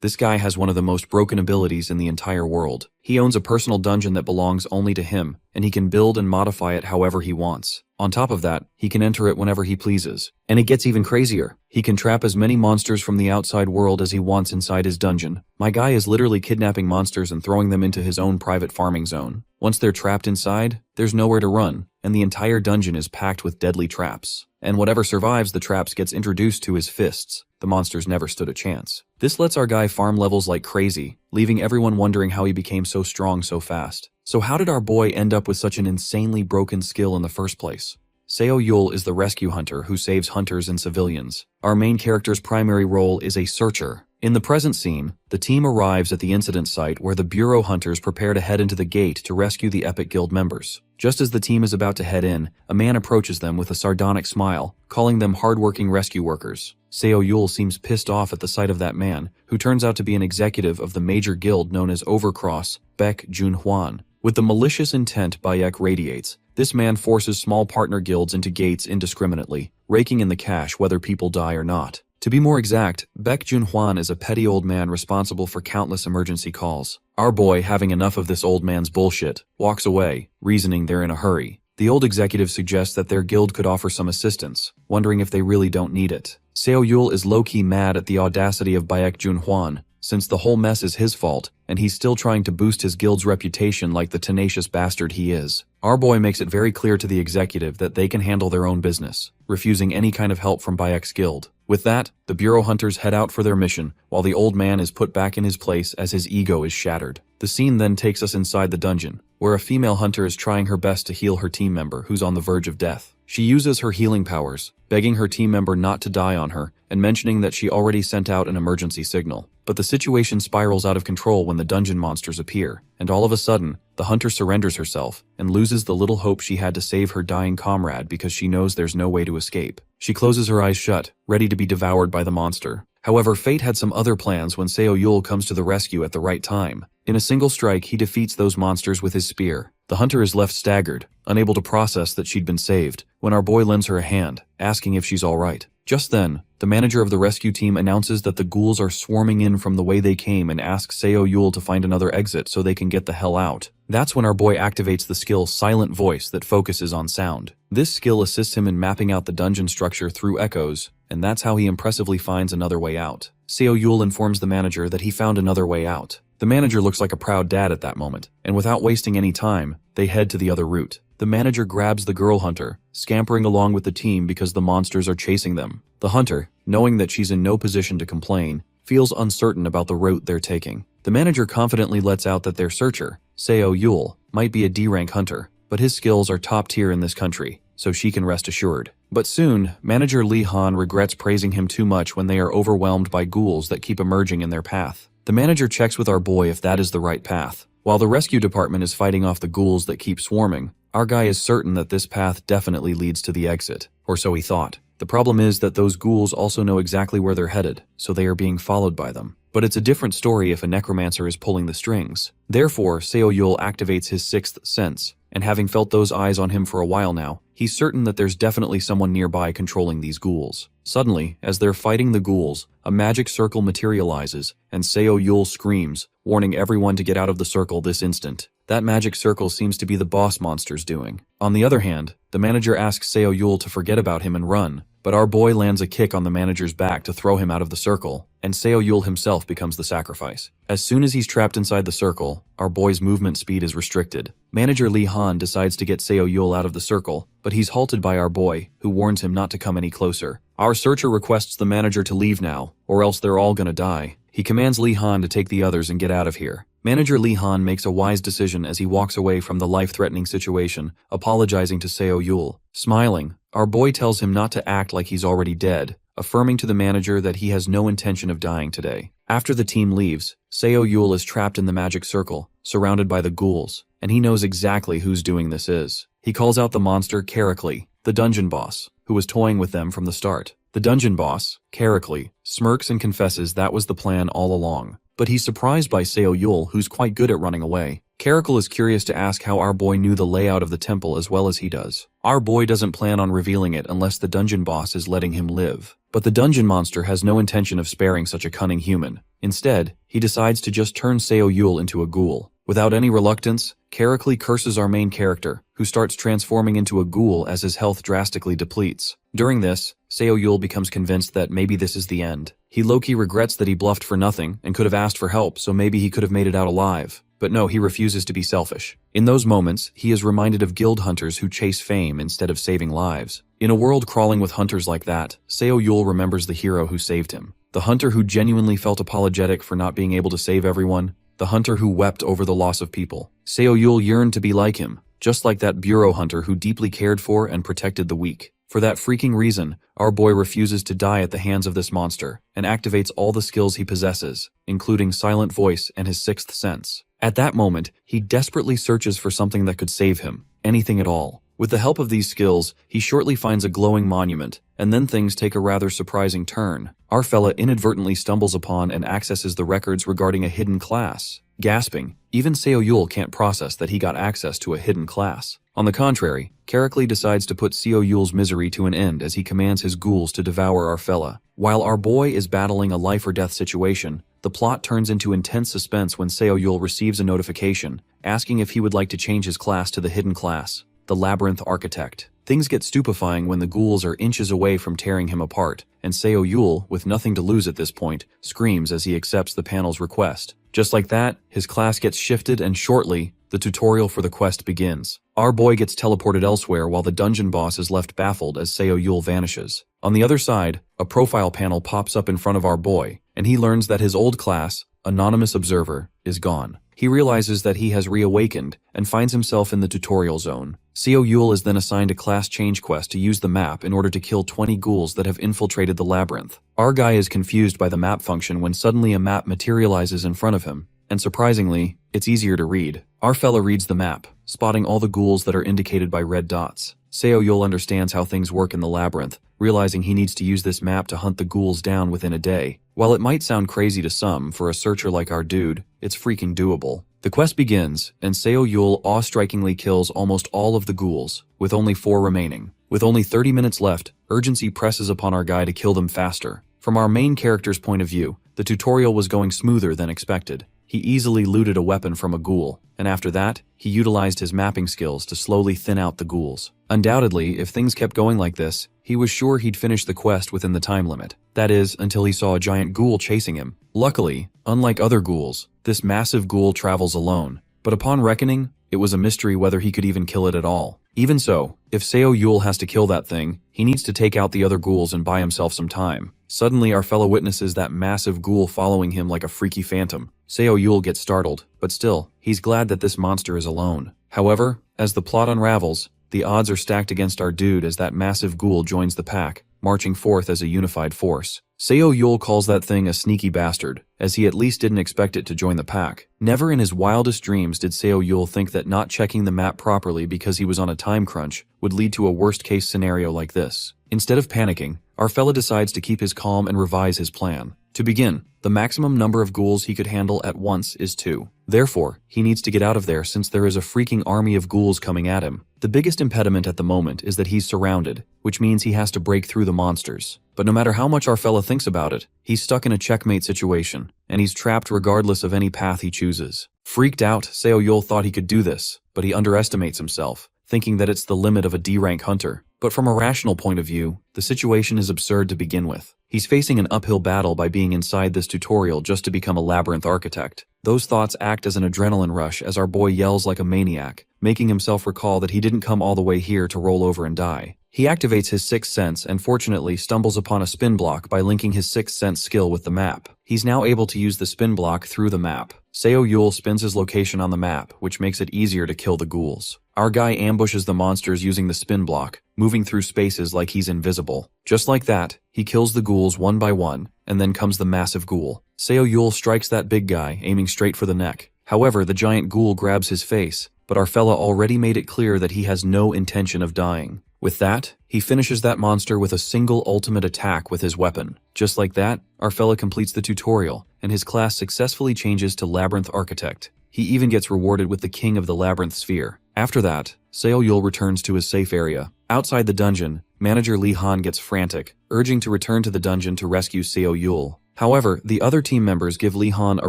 This guy has one of the most broken abilities in the entire world. He owns a personal dungeon that belongs only to him, and he can build and modify it however he wants. On top of that, he can enter it whenever he pleases. And it gets even crazier. He can trap as many monsters from the outside world as he wants inside his dungeon. My guy is literally kidnapping monsters and throwing them into his own private farming zone. Once they're trapped inside, there's nowhere to run, and the entire dungeon is packed with deadly traps. And whatever survives the traps gets introduced to his fists. The monsters never stood a chance. This lets our guy farm levels like crazy, leaving everyone wondering how he became so strong so fast. So how did our boy end up with such an insanely broken skill in the first place? Seo Yul is the rescue hunter who saves hunters and civilians. Our main character's primary role is a searcher. In the present scene, the team arrives at the incident site where the Bureau hunters prepare to head into the gate to rescue the Epic Guild members. Just as the team is about to head in, a man approaches them with a sardonic smile, calling them hardworking rescue workers. Seo Yul seems pissed off at the sight of that man, who turns out to be an executive of the major guild known as Overcross, Baek Junhwan. With the malicious intent Bayek radiates, this man forces small partner guilds into gates indiscriminately, raking in the cash whether people die or not. To be more exact, Baek Junhwan is a petty old man responsible for countless emergency calls. Our boy, having enough of this old man's bullshit, walks away, reasoning they're in a hurry. The old executive suggests that their guild could offer some assistance, wondering if they really don't need it. Seo Yul is low-key mad at the audacity of Baek Junhwan, since the whole mess is his fault, and he's still trying to boost his guild's reputation like the tenacious bastard he is. Our boy makes it very clear to the executive that they can handle their own business, refusing any kind of help from Bayek's guild. With that, the Bureau hunters head out for their mission, while the old man is put back in his place as his ego is shattered. The scene then takes us inside the dungeon, where a female hunter is trying her best to heal her team member who's on the verge of death. She uses her healing powers, begging her team member not to die on her, and mentioning that she already sent out an emergency signal. But the situation spirals out of control when the dungeon monsters appear, and all of a sudden, the hunter surrenders herself and loses the little hope she had to save her dying comrade because she knows there's no way to escape. She closes her eyes shut, ready to be devoured by the monster. However, fate had some other plans when Seo Yul comes to the rescue at the right time. In a single strike, he defeats those monsters with his spear. The hunter is left staggered, unable to process that she'd been saved, when our boy lends her a hand, asking if she's alright. Just then, the manager of the rescue team announces that the ghouls are swarming in from the way they came and asks Seo Yul to find another exit so they can get the hell out. That's when our boy activates the skill Silent Voice that focuses on sound. This skill assists him in mapping out the dungeon structure through echoes, and that's how he impressively finds another way out. Seo Yul informs the manager that he found another way out. The manager looks like a proud dad at that moment, and without wasting any time, they head to the other route. The manager grabs the girl hunter, scampering along with the team because the monsters are chasing them. The hunter, knowing that she's in no position to complain, feels uncertain about the route they're taking. The manager confidently lets out that their searcher, Seo Yul, might be a D-rank hunter, but his skills are top tier in this country, so she can rest assured. But soon, manager Lee Han regrets praising him too much when they are overwhelmed by ghouls that keep emerging in their path. The manager checks with our boy if that is the right path. While the rescue department is fighting off the ghouls that keep swarming, our guy is certain that this path definitely leads to the exit, or so he thought. The problem is that those ghouls also know exactly where they're headed, so they are being followed by them. But it's a different story if a necromancer is pulling the strings. Therefore, Seo Yul activates his sixth sense, and having felt those eyes on him for a while now, he's certain that there's definitely someone nearby controlling these ghouls. Suddenly, as they're fighting the ghouls, a magic circle materializes, and Seo Yul screams, warning everyone to get out of the circle this instant. That magic circle seems to be the boss monster's doing. On the other hand, the manager asks Seo Yul to forget about him and run, but our boy lands a kick on the manager's back to throw him out of the circle, and Seo Yul himself becomes the sacrifice. As soon as he's trapped inside the circle, our boy's movement speed is restricted. Manager Lee Han decides to get Seo Yul out of the circle, but he's halted by our boy, who warns him not to come any closer. Our searcher requests the manager to leave now, or else they're all gonna die. He commands Lee Han to take the others and get out of here. Manager Lee Han makes a wise decision as he walks away from the life-threatening situation, apologizing to Seo Yul. Smiling, our boy tells him not to act like he's already dead, affirming to the manager that he has no intention of dying today. After the team leaves, Seo Yul is trapped in the magic circle, surrounded by the ghouls, and he knows exactly whose doing this is. He calls out the monster Characly, the dungeon boss, who was toying with them from the start. The dungeon boss, Characly, smirks and confesses that was the plan all along. but he's surprised by Seo Yul, who's quite good at running away. Caracal is curious to ask how our boy knew the layout of the temple as well as he does. Our boy doesn't plan on revealing it unless the dungeon boss is letting him live. But the dungeon monster has no intention of sparing such a cunning human. Instead, he decides to just turn Seo Yul into a ghoul. Without any reluctance, Caracal curses our main character, who starts transforming into a ghoul as his health drastically depletes. During this, Seo Yul becomes convinced that maybe this is the end. He low-key regrets that he bluffed for nothing and could have asked for help, so maybe he could have made it out alive. But no, he refuses to be selfish. In those moments, he is reminded of guild hunters who chase fame instead of saving lives. In a world crawling with hunters like that, Seo Yul remembers the hero who saved him. The hunter who genuinely felt apologetic for not being able to save everyone. The hunter who wept over the loss of people. Seo Yul yearned to be like him, just like that bureau hunter who deeply cared for and protected the weak. For that freaking reason, our boy refuses to die at the hands of this monster, and activates all the skills he possesses, including silent voice and his sixth sense. At that moment, he desperately searches for something that could save him, anything at all. With the help of these skills, he shortly finds a glowing monument, and then things take a rather surprising turn. Our fella inadvertently stumbles upon and accesses the records regarding a hidden class. Gasping, even Seo Yul can't process that he got access to a hidden class. On the contrary, Caracal decides to put Seo Yul's misery to an end as he commands his ghouls to devour our fella. While our boy is battling a life or death situation, the plot turns into intense suspense when Seo Yul receives a notification asking if he would like to change his class to the hidden class, the Labyrinth Architect. Things get stupefying when the ghouls are inches away from tearing him apart, and Seo Yul, with nothing to lose at this point, screams as he accepts the panel's request. Just like that, his class gets shifted and shortly, the tutorial for the quest begins. Our boy gets teleported elsewhere while the dungeon boss is left baffled as Seo Yul vanishes. On the other side, a profile panel pops up in front of our boy, and he learns that his old class, Anonymous Observer, is gone. He realizes that he has reawakened and finds himself in the tutorial zone. Seo Yul is then assigned a class change quest to use the map in order to kill 20 ghouls that have infiltrated the labyrinth. Our guy is confused by the map function when suddenly a map materializes in front of him, and surprisingly, it's easier to read. Our fella reads the map, spotting all the ghouls that are indicated by red dots. Seo Yul understands how things work in the labyrinth, realizing he needs to use this map to hunt the ghouls down within a day. While it might sound crazy to some, for a searcher like our dude, it's freaking doable. The quest begins, and Seo Yul awe-strikingly kills almost all of the ghouls, with only 4 remaining. With only 30 minutes left, urgency presses upon our guy to kill them faster. From our main character's point of view, the tutorial was going smoother than expected. He easily looted a weapon from a ghoul, and after that, he utilized his mapping skills to slowly thin out the ghouls. Undoubtedly, if things kept going like this, he was sure he'd finish the quest within the time limit. That is, until he saw a giant ghoul chasing him. Luckily, unlike other ghouls, this massive ghoul travels alone, but upon reckoning, it was a mystery whether he could even kill it at all. Even so, if Seo Yul has to kill that thing, he needs to take out the other ghouls and buy himself some time. Suddenly, our fellow witnesses that massive ghoul following him like a freaky phantom. Seo Yul gets startled, but still, he's glad that this monster is alone. However, as the plot unravels, the odds are stacked against our dude as that massive ghoul joins the pack, marching forth as a unified force. Seo Yul calls that thing a sneaky bastard, as he at least didn't expect it to join the pack. Never in his wildest dreams did Seo Yul think that not checking the map properly because he was on a time crunch would lead to a worst-case scenario like this. Instead of panicking, our fella decides to keep his calm and revise his plan. To begin, the maximum number of ghouls he could handle at once is 2. Therefore, he needs to get out of there since there is a freaking army of ghouls coming at him. The biggest impediment at the moment is that he's surrounded, which means he has to break through the monsters. But no matter how much our fella thinks about it, he's stuck in a checkmate situation, and he's trapped regardless of any path he chooses. Freaked out, Seo Yul thought he could do this, but he underestimates himself, thinking that it's the limit of a D-rank hunter. But from a rational point of view, the situation is absurd to begin with. He's facing an uphill battle by being inside this tutorial just to become a labyrinth architect. Those thoughts act as an adrenaline rush as our boy yells like a maniac, making himself recall that he didn't come all the way here to roll over and die. He activates his sixth sense and fortunately stumbles upon a spin block by linking his sixth sense skill with the map. He's now able to use the spin block through the map. Seo Yul spins his location on the map, which makes it easier to kill the ghouls. Our guy ambushes the monsters using the spin block, moving through spaces like he's invisible. Just like that, he kills the ghouls one by one, and then comes the massive ghoul. Seo Yul strikes that big guy, aiming straight for the neck. However, the giant ghoul grabs his face, but our fella already made it clear that he has no intention of dying. With that, he finishes that monster with a single ultimate attack with his weapon. Just like that, our fella completes the tutorial, and his class successfully changes to Labyrinth Architect. He even gets rewarded with the King of the Labyrinth Sphere. After that, Seo Yul returns to his safe area. Outside the dungeon, Manager Lee Han gets frantic, urging to return to the dungeon to rescue Seo Yul. However, the other team members give Lee Han a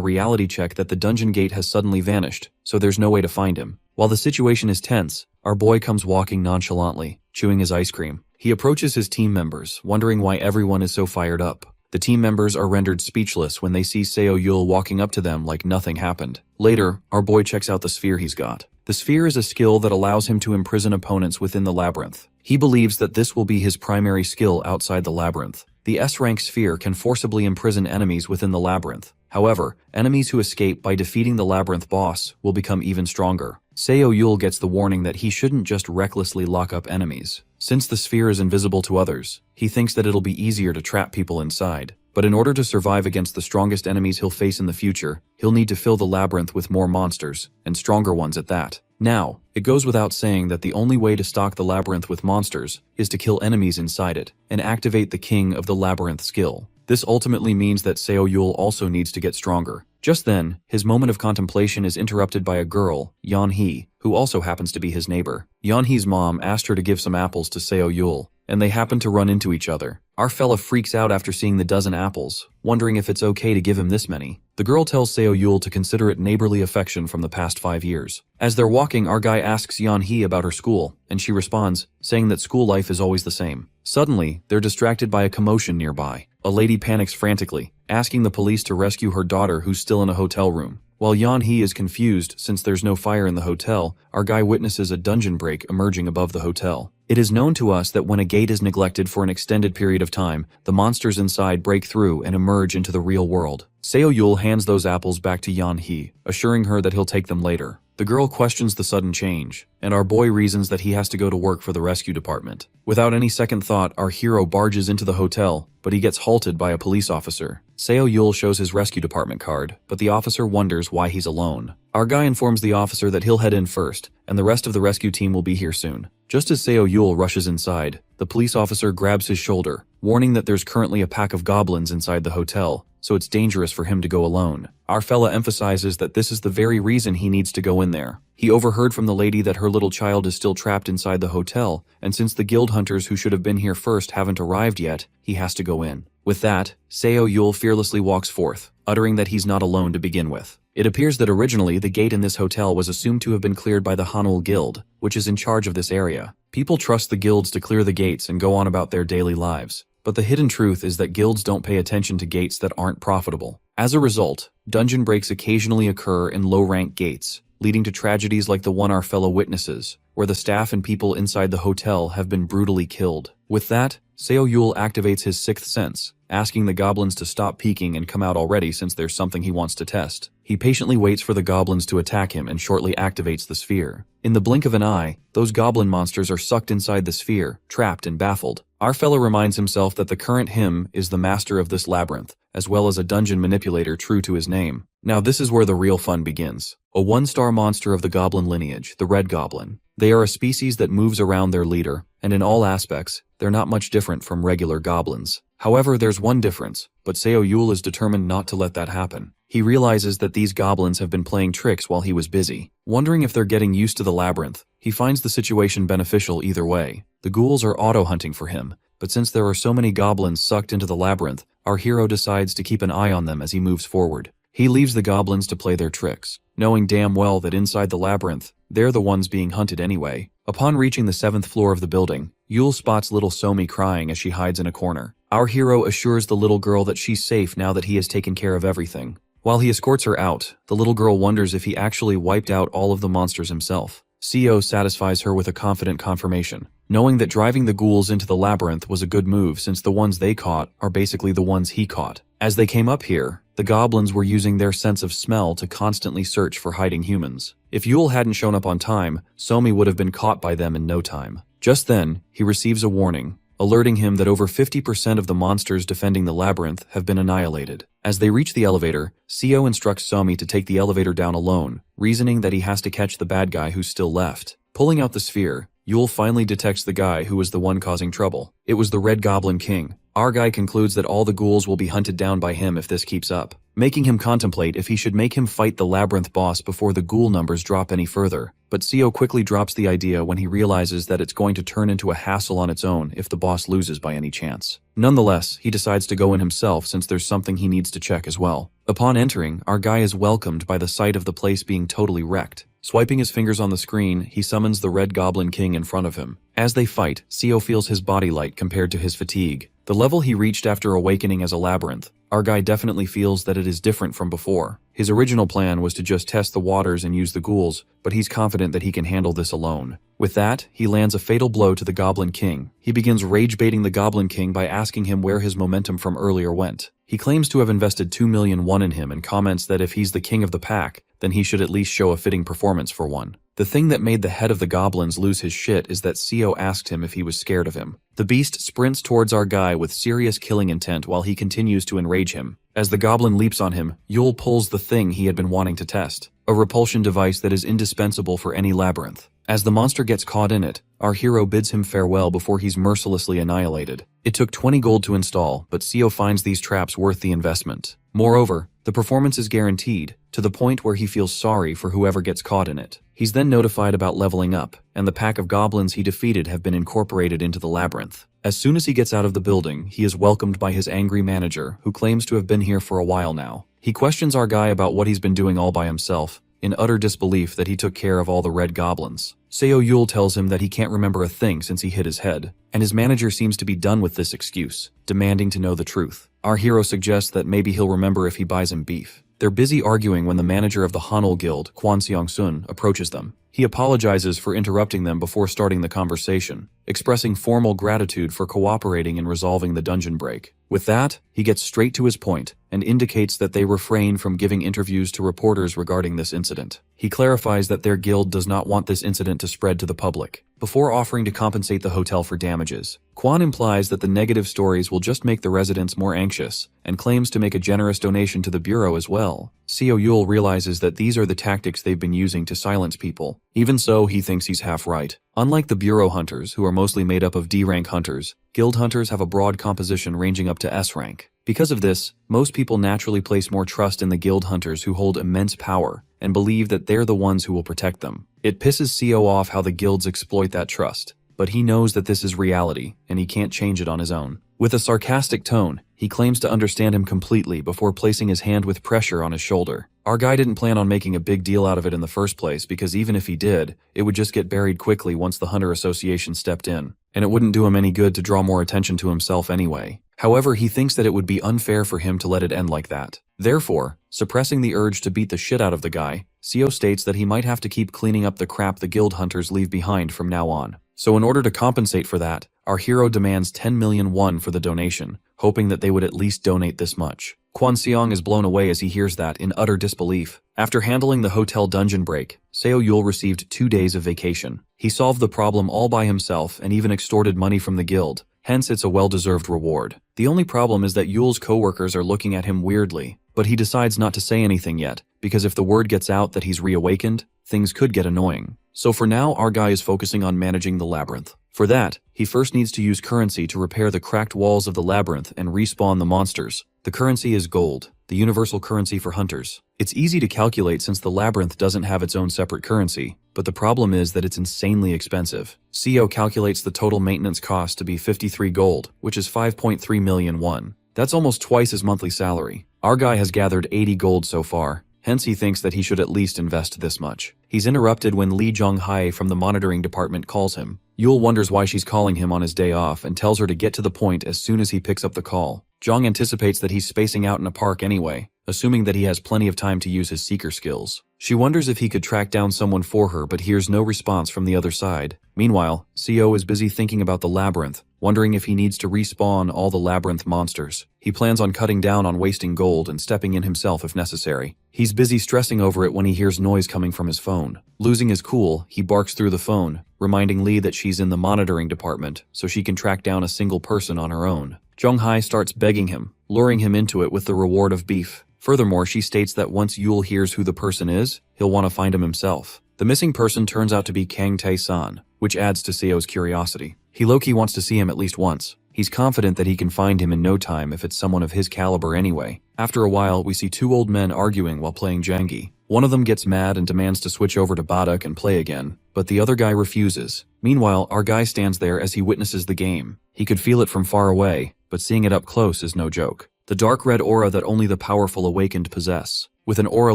reality check that the dungeon gate has suddenly vanished, so there's no way to find him. While the situation is tense, our boy comes walking nonchalantly, chewing his ice cream. He approaches his team members, wondering why everyone is so fired up. The team members are rendered speechless when they see Seo Yul walking up to them like nothing happened. Later, our boy checks out the sphere he's got. The sphere is a skill that allows him to imprison opponents within the labyrinth. He believes that this will be his primary skill outside the labyrinth. The S-rank sphere can forcibly imprison enemies within the labyrinth. However, enemies who escape by defeating the labyrinth boss will become even stronger. Seo Yul gets the warning that he shouldn't just recklessly lock up enemies. Since the sphere is invisible to others, he thinks that it'll be easier to trap people inside. But in order to survive against the strongest enemies he'll face in the future, he'll need to fill the labyrinth with more monsters, and stronger ones at that. Now, it goes without saying that the only way to stock the labyrinth with monsters is to kill enemies inside it, and activate the King of the Labyrinth skill. This ultimately means that Seo Yul also needs to get stronger. Just then, his moment of contemplation is interrupted by a girl, Yeon-hee, who also happens to be his neighbor. Yeon-hee's mom asked her to give some apples to Seo Yul, and they happen to run into each other. Our fella freaks out after seeing the dozen apples, wondering if it's okay to give him this many. The girl tells Seo Yul to consider it neighborly affection from the past 5 years. As they're walking, our guy asks Yeon-hee about her school, and she responds, saying that school life is always the same. Suddenly, they're distracted by a commotion nearby. A lady panics frantically, asking the police to rescue her daughter who's still in a hotel room. While Yeon-hee is confused since there's no fire in the hotel, our guy witnesses a dungeon break emerging above the hotel. It is known to us that when a gate is neglected for an extended period of time, the monsters inside break through and emerge into the real world. Seo Yul hands those apples back to Yeon-hee, assuring her that he'll take them later. The girl questions the sudden change, and our boy reasons that he has to go to work for the rescue department. Without any second thought, our hero barges into the hotel, but he gets halted by a police officer. Seo Yul shows his rescue department card, but the officer wonders why he's alone. Our guy informs the officer that he'll head in first, and the rest of the rescue team will be here soon. Just as Seo Yul rushes inside, the police officer grabs his shoulder, warning that there's currently a pack of goblins inside the hotel, so it's dangerous for him to go alone. Our fella emphasizes that this is the very reason he needs to go in there. He overheard from the lady that her little child is still trapped inside the hotel, and since the guild hunters who should have been here first haven't arrived yet, he has to go in. With that, Seo Yul fearlessly walks forth, uttering that he's not alone to begin with. It appears that originally the gate in this hotel was assumed to have been cleared by the Hanul Guild, which is in charge of this area. People trust the guilds to clear the gates and go on about their daily lives. But the hidden truth is that guilds don't pay attention to gates that aren't profitable. As a result, dungeon breaks occasionally occur in low-rank gates, leading to tragedies like the one our fellow witnesses, where the staff and people inside the hotel have been brutally killed. With that, Seo Yul activates his sixth sense, asking the goblins to stop peeking and come out already since there's something he wants to test. He patiently waits for the goblins to attack him and shortly activates the sphere. In the blink of an eye, those goblin monsters are sucked inside the sphere, trapped and baffled. Our fellow reminds himself that the current him is the master of this labyrinth, as well as a dungeon manipulator true to his name. Now this is where the real fun begins. A one-star monster of the goblin lineage, the Red Goblin. They are a species that moves around their leader, and in all aspects, they're not much different from regular goblins. However, there's one difference, but Seo Yul is determined not to let that happen. He realizes that these goblins have been playing tricks while he was busy. Wondering if they're getting used to the labyrinth, he finds the situation beneficial either way. The ghouls are auto-hunting for him, but since there are so many goblins sucked into the labyrinth, our hero decides to keep an eye on them as he moves forward. He leaves the goblins to play their tricks, knowing damn well that inside the labyrinth, they're the ones being hunted anyway. Upon reaching the 7th floor of the building, Yul spots little Somi crying as she hides in a corner. Our hero assures the little girl that she's safe now that he has taken care of everything. While he escorts her out, the little girl wonders if he actually wiped out all of the monsters himself. Seo satisfies her with a confident confirmation, knowing that driving the ghouls into the labyrinth was a good move since the ones they caught are basically the ones he caught. As they came up here, the goblins were using their sense of smell to constantly search for hiding humans. If Yul hadn't shown up on time, Somi would have been caught by them in no time. Just then, he receives a warning, alerting him that over 50% of the monsters defending the labyrinth have been annihilated. As they reach the elevator, Seo instructs Somi to take the elevator down alone, reasoning that he has to catch the bad guy who's still left. Pulling out the sphere, Yul finally detects the guy who was the one causing trouble. It was the Red Goblin King. Our guy concludes that all the ghouls will be hunted down by him if this keeps up, making him contemplate if he should make him fight the labyrinth boss before the ghoul numbers drop any further. But Seo quickly drops the idea when he realizes that it's going to turn into a hassle on its own if the boss loses by any chance. Nonetheless, he decides to go in himself since there's something he needs to check as well. Upon entering, our guy is welcomed by the sight of the place being totally wrecked. Swiping his fingers on the screen, he summons the Red Goblin King in front of him. As they fight, Seo feels his body light compared to his fatigue. The level he reached after awakening as a labyrinth, our guy definitely feels that it is different from before. His original plan was to just test the waters and use the ghouls, but he's confident that he can handle this alone. With that, he lands a fatal blow to the Goblin King. He begins rage-baiting the Goblin King by asking him where his momentum from earlier went. He claims to have invested 2 million won in him and comments that if he's the king of the pack, then he should at least show a fitting performance for one. The thing that made the head of the goblins lose his shit is that Seo asked him if he was scared of him. The beast sprints towards our guy with serious killing intent while he continues to enrage him. As the goblin leaps on him, Yul pulls the thing he had been wanting to test, a repulsion device that is indispensable for any labyrinth. As the monster gets caught in it, our hero bids him farewell before he's mercilessly annihilated. It took 20 gold to install, but Seo finds these traps worth the investment. Moreover, the performance is guaranteed, to the point where he feels sorry for whoever gets caught in it. He's then notified about leveling up, and the pack of goblins he defeated have been incorporated into the labyrinth. As soon as he gets out of the building, he is welcomed by his angry manager, who claims to have been here for a while now. He questions our guy about what he's been doing all by himself, in utter disbelief that he took care of all the red goblins. Seo Yul tells him that he can't remember a thing since he hit his head, and his manager seems to be done with this excuse, demanding to know the truth. Our hero suggests that maybe he'll remember if he buys him beef. They're busy arguing when the manager of the Hanul Guild, Kwon Seong-sun, approaches them. He apologizes for interrupting them before starting the conversation, expressing formal gratitude for cooperating in resolving the dungeon break. With that, he gets straight to his point and indicates that they refrain from giving interviews to reporters regarding this incident. He clarifies that their guild does not want this incident to spread to the public. Before offering to compensate the hotel for damages, Kwon implies that the negative stories will just make the residents more anxious and claims to make a generous donation to the bureau as well. Seo Yul realizes that these are the tactics they've been using to silence people. Even so, he thinks he's half right. Unlike the bureau hunters, who are mostly made up of D-rank hunters, guild hunters have a broad composition ranging up to S rank. Because of this, most people naturally place more trust in the guild hunters who hold immense power and believe that they're the ones who will protect them. It pisses Seo off how the guilds exploit that trust, but he knows that this is reality and he can't change it on his own. With a sarcastic tone, he claims to understand him completely before placing his hand with pressure on his shoulder. Our guy didn't plan on making a big deal out of it in the first place because even if he did, it would just get buried quickly once the Hunter Association stepped in, and it wouldn't do him any good to draw more attention to himself anyway. However, he thinks that it would be unfair for him to let it end like that. Therefore, suppressing the urge to beat the shit out of the guy, Seo states that he might have to keep cleaning up the crap the guild hunters leave behind from now on. So in order to compensate for that, our hero demands 10 million won for the donation, hoping that they would at least donate this much. Kwon Seong is blown away as he hears that in utter disbelief. After handling the hotel dungeon break, Seo Yul received 2 days of vacation. He solved the problem all by himself and even extorted money from the guild. Hence, it's a well-deserved reward. The only problem is that Yul's co-workers are looking at him weirdly, but he decides not to say anything yet, because if the word gets out that he's reawakened, things could get annoying. So for now, our guy is focusing on managing the labyrinth. For that, he first needs to use currency to repair the cracked walls of the labyrinth and respawn the monsters. The currency is gold, the universal currency for hunters. It's easy to calculate since the labyrinth doesn't have its own separate currency, but the problem is that it's insanely expensive. Seo calculates the total maintenance cost to be 53 gold, which is 5.3 million won. That's almost twice his monthly salary. Our guy has gathered 80 gold so far, hence he thinks that he should at least invest this much. He's interrupted when Lee Jong-hae from the monitoring department calls him. Yul wonders why she's calling him on his day off and tells her to get to the point as soon as he picks up the call. Jong anticipates that he's spacing out in a park anyway, assuming that he has plenty of time to use his seeker skills. She wonders if he could track down someone for her but hears no response from the other side. Meanwhile, Seo is busy thinking about the labyrinth, wondering if he needs to respawn all the labyrinth monsters. He plans on cutting down on wasting gold and stepping in himself if necessary. He's busy stressing over it when he hears noise coming from his phone. Losing his cool, he barks through the phone, reminding Lee that she's in the monitoring department so she can track down a single person on her own. Jong-hae starts begging him, luring him into it with the reward of beef. Furthermore, she states that once Yul hears who the person is, he'll want to find him himself. The missing person turns out to be Kang Tae-san, which adds to Seo's curiosity. He low-key wants to see him at least once. He's confident that he can find him in no time if it's someone of his caliber anyway. After a while, we see two old men arguing while playing Jengi. One of them gets mad and demands to switch over to Baduk and play again, but the other guy refuses. Meanwhile, our guy stands there as he witnesses the game. He could feel it from far away, but seeing it up close is no joke. The dark red aura that only the powerful awakened possess. With an aura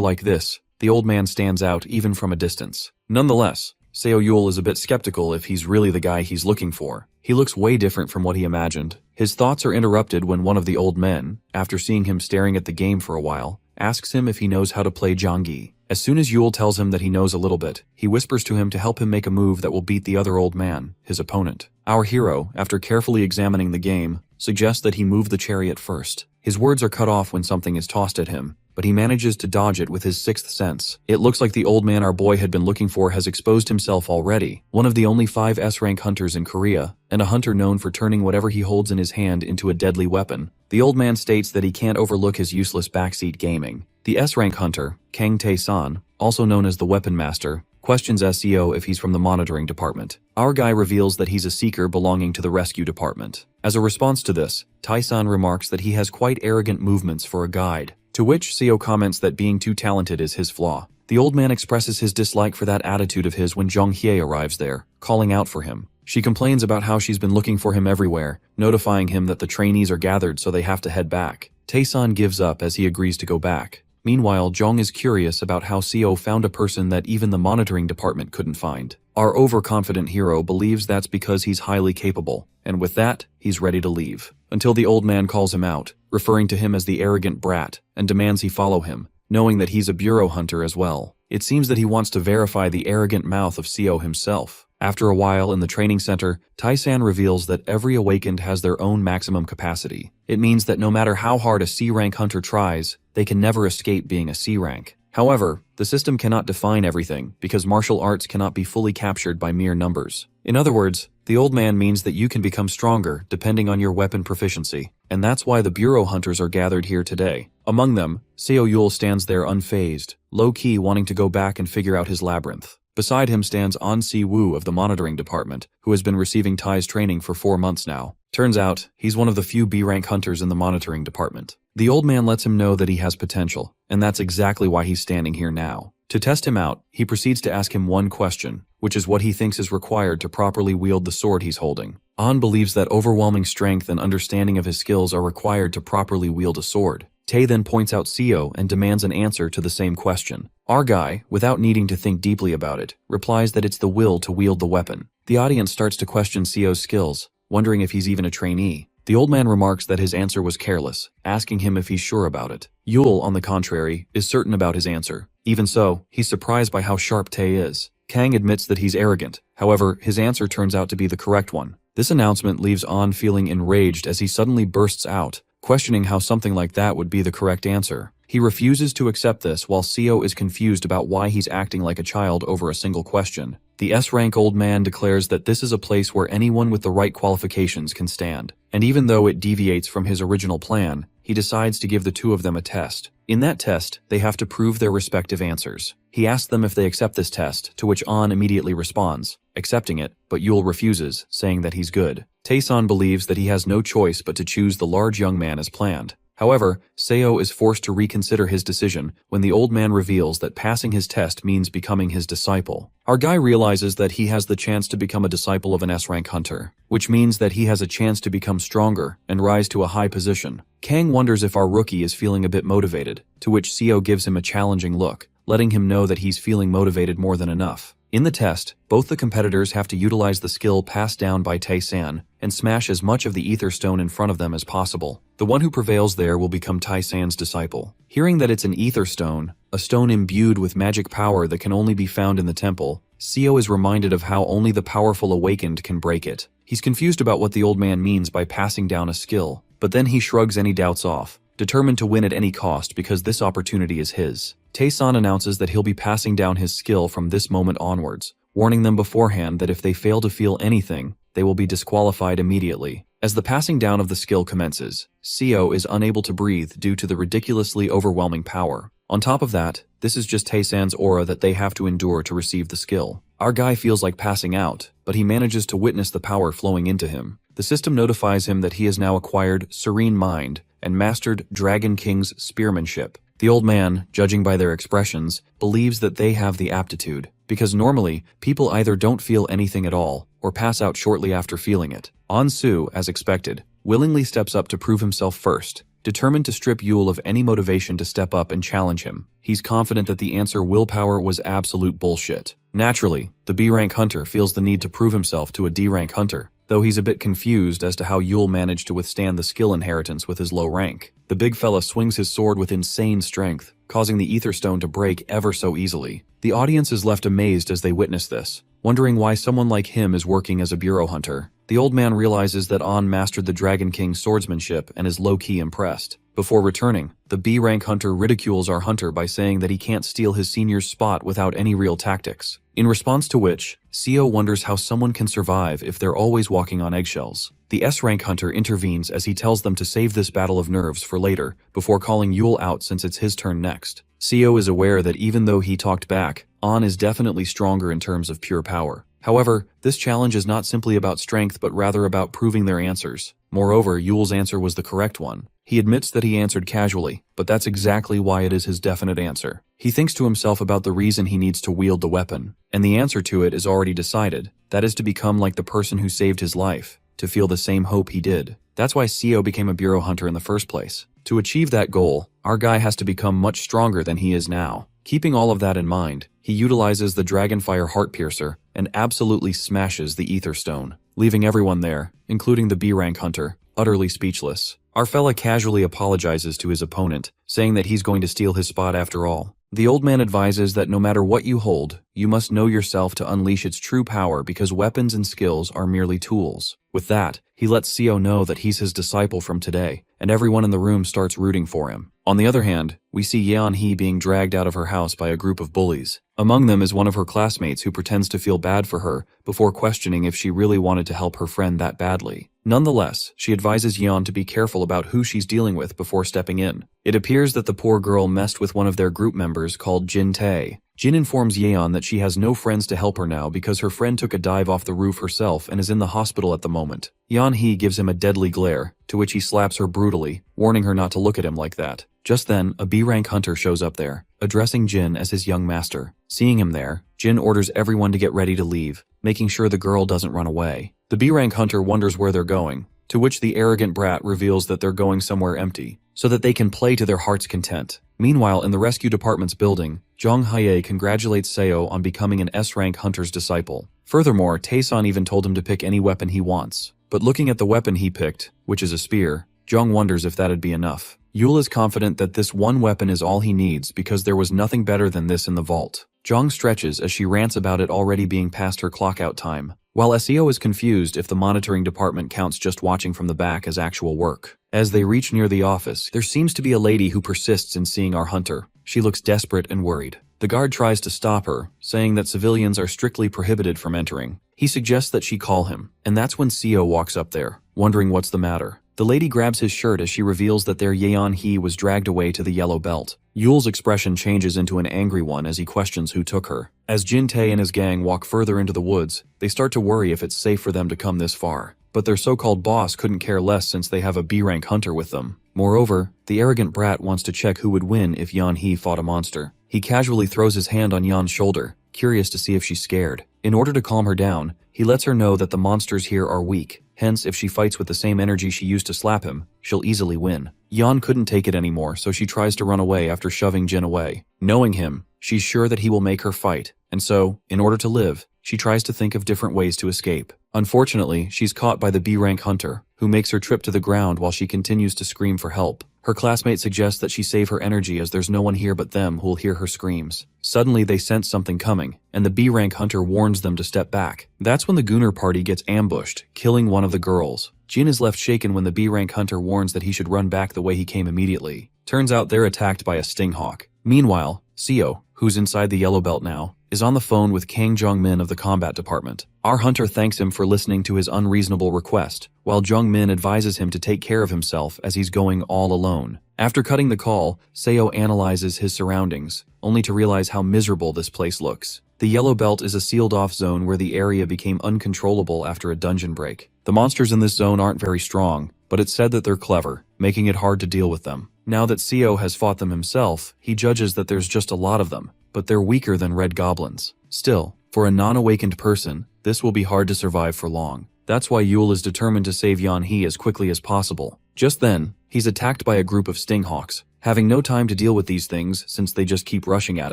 like this, the old man stands out even from a distance. Nonetheless, Seo Yul is a bit skeptical if he's really the guy he's looking for. He looks way different from what he imagined. His thoughts are interrupted when one of the old men, after seeing him staring at the game for a while, asks him if he knows how to play Jangi. As soon as Yul tells him that he knows a little bit, he whispers to him to help him make a move that will beat the other old man, his opponent. Our hero, after carefully examining the game, suggests that he move the chariot first. His words are cut off when something is tossed at him, but he manages to dodge it with his sixth sense. It looks like the old man our boy had been looking for has exposed himself already, one of the only 5 S-rank hunters in Korea, and a hunter known for turning whatever he holds in his hand into a deadly weapon. The old man states that he can't overlook his useless backseat gaming. The S-rank hunter, Kang Tae-san, also known as the Weapon Master, questions SEO if he's from the monitoring department. Our guy reveals that he's a seeker belonging to the rescue department. As a response to this, Tae-san remarks that he has quite arrogant movements for a guide, to which Seo comments that being too talented is his flaw. The old man expresses his dislike for that attitude of his when Jong Hye arrives there, calling out for him. She complains about how she's been looking for him everywhere, notifying him that the trainees are gathered so they have to head back. Tae-san gives up as he agrees to go back. Meanwhile, Jong is curious about how Seo found a person that even the monitoring department couldn't find. Our overconfident hero believes that's because he's highly capable, and with that, he's ready to leave. Until the old man calls him out, referring to him as the arrogant brat, and demands he follow him, knowing that he's a bureau hunter as well. It seems that he wants to verify the arrogant mouth of Seo himself. After a while in the training center, Tae-san reveals that every awakened has their own maximum capacity. It means that no matter how hard a C-rank hunter tries, they can never escape being a C-rank. However, the system cannot define everything because martial arts cannot be fully captured by mere numbers. In other words, the old man means that you can become stronger depending on your weapon proficiency, and that's why the bureau hunters are gathered here today. Among them, Seo Yul stands there unfazed, low-key wanting to go back and figure out his labyrinth. Beside him stands An Si-woo of the monitoring department, who has been receiving Tai's training for 4 months now. Turns out, he's one of the few B-rank hunters in the monitoring department. The old man lets him know that he has potential, and that's exactly why he's standing here now. To test him out, he proceeds to ask him one question, which is what he thinks is required to properly wield the sword he's holding. An believes that overwhelming strength and understanding of his skills are required to properly wield a sword. Tae then points out Seo and demands an answer to the same question. Our guy, without needing to think deeply about it, replies that it's the will to wield the weapon. The audience starts to question Seo's skills, wondering if he's even a trainee. The old man remarks that his answer was careless, asking him if he's sure about it. Yul, on the contrary, is certain about his answer. Even so, he's surprised by how sharp Tae is. Kang admits that he's arrogant. However, his answer turns out to be the correct one. This announcement leaves An feeling enraged as he suddenly bursts out, questioning how something like that would be the correct answer. He refuses to accept this while Seo is confused about why he's acting like a child over a single question. The S-rank old man declares that this is a place where anyone with the right qualifications can stand, and even though it deviates from his original plan, he decides to give the two of them a test. In that test, they have to prove their respective answers. He asks them if they accept this test, to which An immediately responds, accepting it, but Yul refuses, saying that he's good. Tae-san believes that he has no choice but to choose the large young man as planned. However, Seo is forced to reconsider his decision when the old man reveals that passing his test means becoming his disciple. Our guy realizes that he has the chance to become a disciple of an S-rank hunter, which means that he has a chance to become stronger and rise to a high position. Kang wonders if our rookie is feeling a bit motivated, to which Seo gives him a challenging look, letting him know that he's feeling motivated more than enough. In the test, both the competitors have to utilize the skill passed down by Tae-san and smash as much of the ether stone in front of them as possible. The one who prevails there will become Tae-san's disciple. Hearing that it's an ether stone, a stone imbued with magic power that can only be found in the temple, Seo is reminded of how only the powerful awakened can break it. He's confused about what the old man means by passing down a skill, but then he shrugs any doubts off, determined to win at any cost because this opportunity is his. Tae-san announces that he'll be passing down his skill from this moment onwards, warning them beforehand that if they fail to feel anything, they will be disqualified immediately. As the passing down of the skill commences, Seo is unable to breathe due to the ridiculously overwhelming power. On top of that, this is just Tae-san's aura that they have to endure to receive the skill. Our guy feels like passing out, but he manages to witness the power flowing into him. The system notifies him that he has now acquired Serene Mind and mastered Dragon King's spearmanship. The old man, judging by their expressions, believes that they have the aptitude, because normally, people either don't feel anything at all, or pass out shortly after feeling it. An-Su, as expected, willingly steps up to prove himself first, determined to strip Yule of any motivation to step up and challenge him. He's confident that the answer willpower was absolute bullshit. Naturally, the B-rank hunter feels the need to prove himself to a D-rank hunter, though he's a bit confused as to how Yule managed to withstand the skill inheritance with his low rank. The big fella swings his sword with insane strength, causing the ether stone to break ever so easily. The audience is left amazed as they witness this, wondering why someone like him is working as a bureau hunter. The old man realizes that An mastered the Dragon King's swordsmanship and is low-key impressed. Before returning, the B-rank hunter ridicules our hunter by saying that he can't steal his senior's spot without any real tactics. In response to which, Seo wonders how someone can survive if they're always walking on eggshells. The S-rank hunter intervenes as he tells them to save this battle of nerves for later, before calling Yule out since it's his turn next. Seo is aware that even though he talked back, An is definitely stronger in terms of pure power. However, this challenge is not simply about strength but rather about proving their answers. Moreover, Yule's answer was the correct one. He admits that he answered casually, but that's exactly why it is his definite answer. He thinks to himself about the reason he needs to wield the weapon, and the answer to it is already decided. That is to become like the person who saved his life, to feel the same hope he did. That's why Seo became a bureau hunter in the first place. To achieve that goal, our guy has to become much stronger than he is now. Keeping all of that in mind, he utilizes the Dragonfire Heart Piercer and absolutely smashes the Ether Stone, leaving everyone there, including the B-rank hunter, utterly speechless. Our fella casually apologizes to his opponent, saying that he's going to steal his spot after all. The old man advises that no matter what you hold, you must know yourself to unleash its true power because weapons and skills are merely tools. With that, he lets Seo know that he's his disciple from today, and everyone in the room starts rooting for him. On the other hand, we see Yeon-hee being dragged out of her house by a group of bullies. Among them is one of her classmates who pretends to feel bad for her before questioning if she really wanted to help her friend that badly. Nonetheless, she advises Yeon to be careful about who she's dealing with before stepping in. It appears that the poor girl messed with one of their group members called Jin Tae. Jin informs Yeon that she has no friends to help her now because her friend took a dive off the roof herself and is in the hospital at the moment. Yeon-hee gives him a deadly glare, to which he slaps her brutally, warning her not to look at him like that. Just then, a B-rank hunter shows up there, addressing Jin as his young master. Seeing him there, Jin orders everyone to get ready to leave, making sure the girl doesn't run away. The B-rank hunter wonders where they're going, to which the arrogant brat reveals that they're going somewhere empty, so that they can play to their heart's content. Meanwhile, in the rescue department's building, Jong Hae congratulates Seo on becoming an S-rank hunter's disciple. Furthermore, Taeson even told him to pick any weapon he wants. But looking at the weapon he picked, which is a spear, Jong wonders if that'd be enough. Yule is confident that this one weapon is all he needs because there was nothing better than this in the vault. Jong stretches as she rants about it already being past her clock-out time, while Seo is confused if the monitoring department counts just watching from the back as actual work. As they reach near the office, there seems to be a lady who persists in seeing our hunter. She looks desperate and worried. The guard tries to stop her, saying that civilians are strictly prohibited from entering. He suggests that she call him, and that's when Seo walks up there, wondering what's the matter. The lady grabs his shirt as she reveals that their Yeon-hee was dragged away to the yellow belt. Yule's expression changes into an angry one as he questions who took her. As Jin Tae and his gang walk further into the woods, they start to worry if it's safe for them to come this far. But their so-called boss couldn't care less since they have a B-rank hunter with them. Moreover, the arrogant brat wants to check who would win if Yeon-hee fought a monster. He casually throws his hand on Yeon's shoulder, curious to see if she's scared. In order to calm her down, he lets her know that the monsters here are weak. Hence, if she fights with the same energy she used to slap him, she'll easily win. Yeon couldn't take it anymore, so she tries to run away after shoving Jin away. Knowing him, she's sure that he will make her fight, and so, in order to live, she tries to think of different ways to escape. Unfortunately, she's caught by the B-rank hunter, who makes her trip to the ground while she continues to scream for help. Her classmate suggests that she save her energy as there's no one here but them who'll hear her screams. Suddenly, they sense something coming, and the B-rank hunter warns them to step back. That's when the Gooner party gets ambushed, killing one of the girls. Jin is left shaken when the B-rank hunter warns that he should run back the way he came immediately. Turns out they're attacked by a stinghawk. Meanwhile, Seo, who's inside the yellow belt now, is on the phone with Kang Jong-min of the combat department. Our hunter thanks him for listening to his unreasonable request, while Jong-min advises him to take care of himself as he's going all alone. After cutting the call, Seo analyzes his surroundings, only to realize how miserable this place looks. The Yellow Belt is a sealed-off zone where the area became uncontrollable after a dungeon break. The monsters in this zone aren't very strong, but it's said that they're clever, making it hard to deal with them. Now that Seo has fought them himself, he judges that there's just a lot of them, but they're weaker than red goblins. Still, for a non-awakened person, this will be hard to survive for long. That's why Yule is determined to save Yan-hee as quickly as possible. Just then, he's attacked by a group of stinghawks. Having no time to deal with these things since they just keep rushing at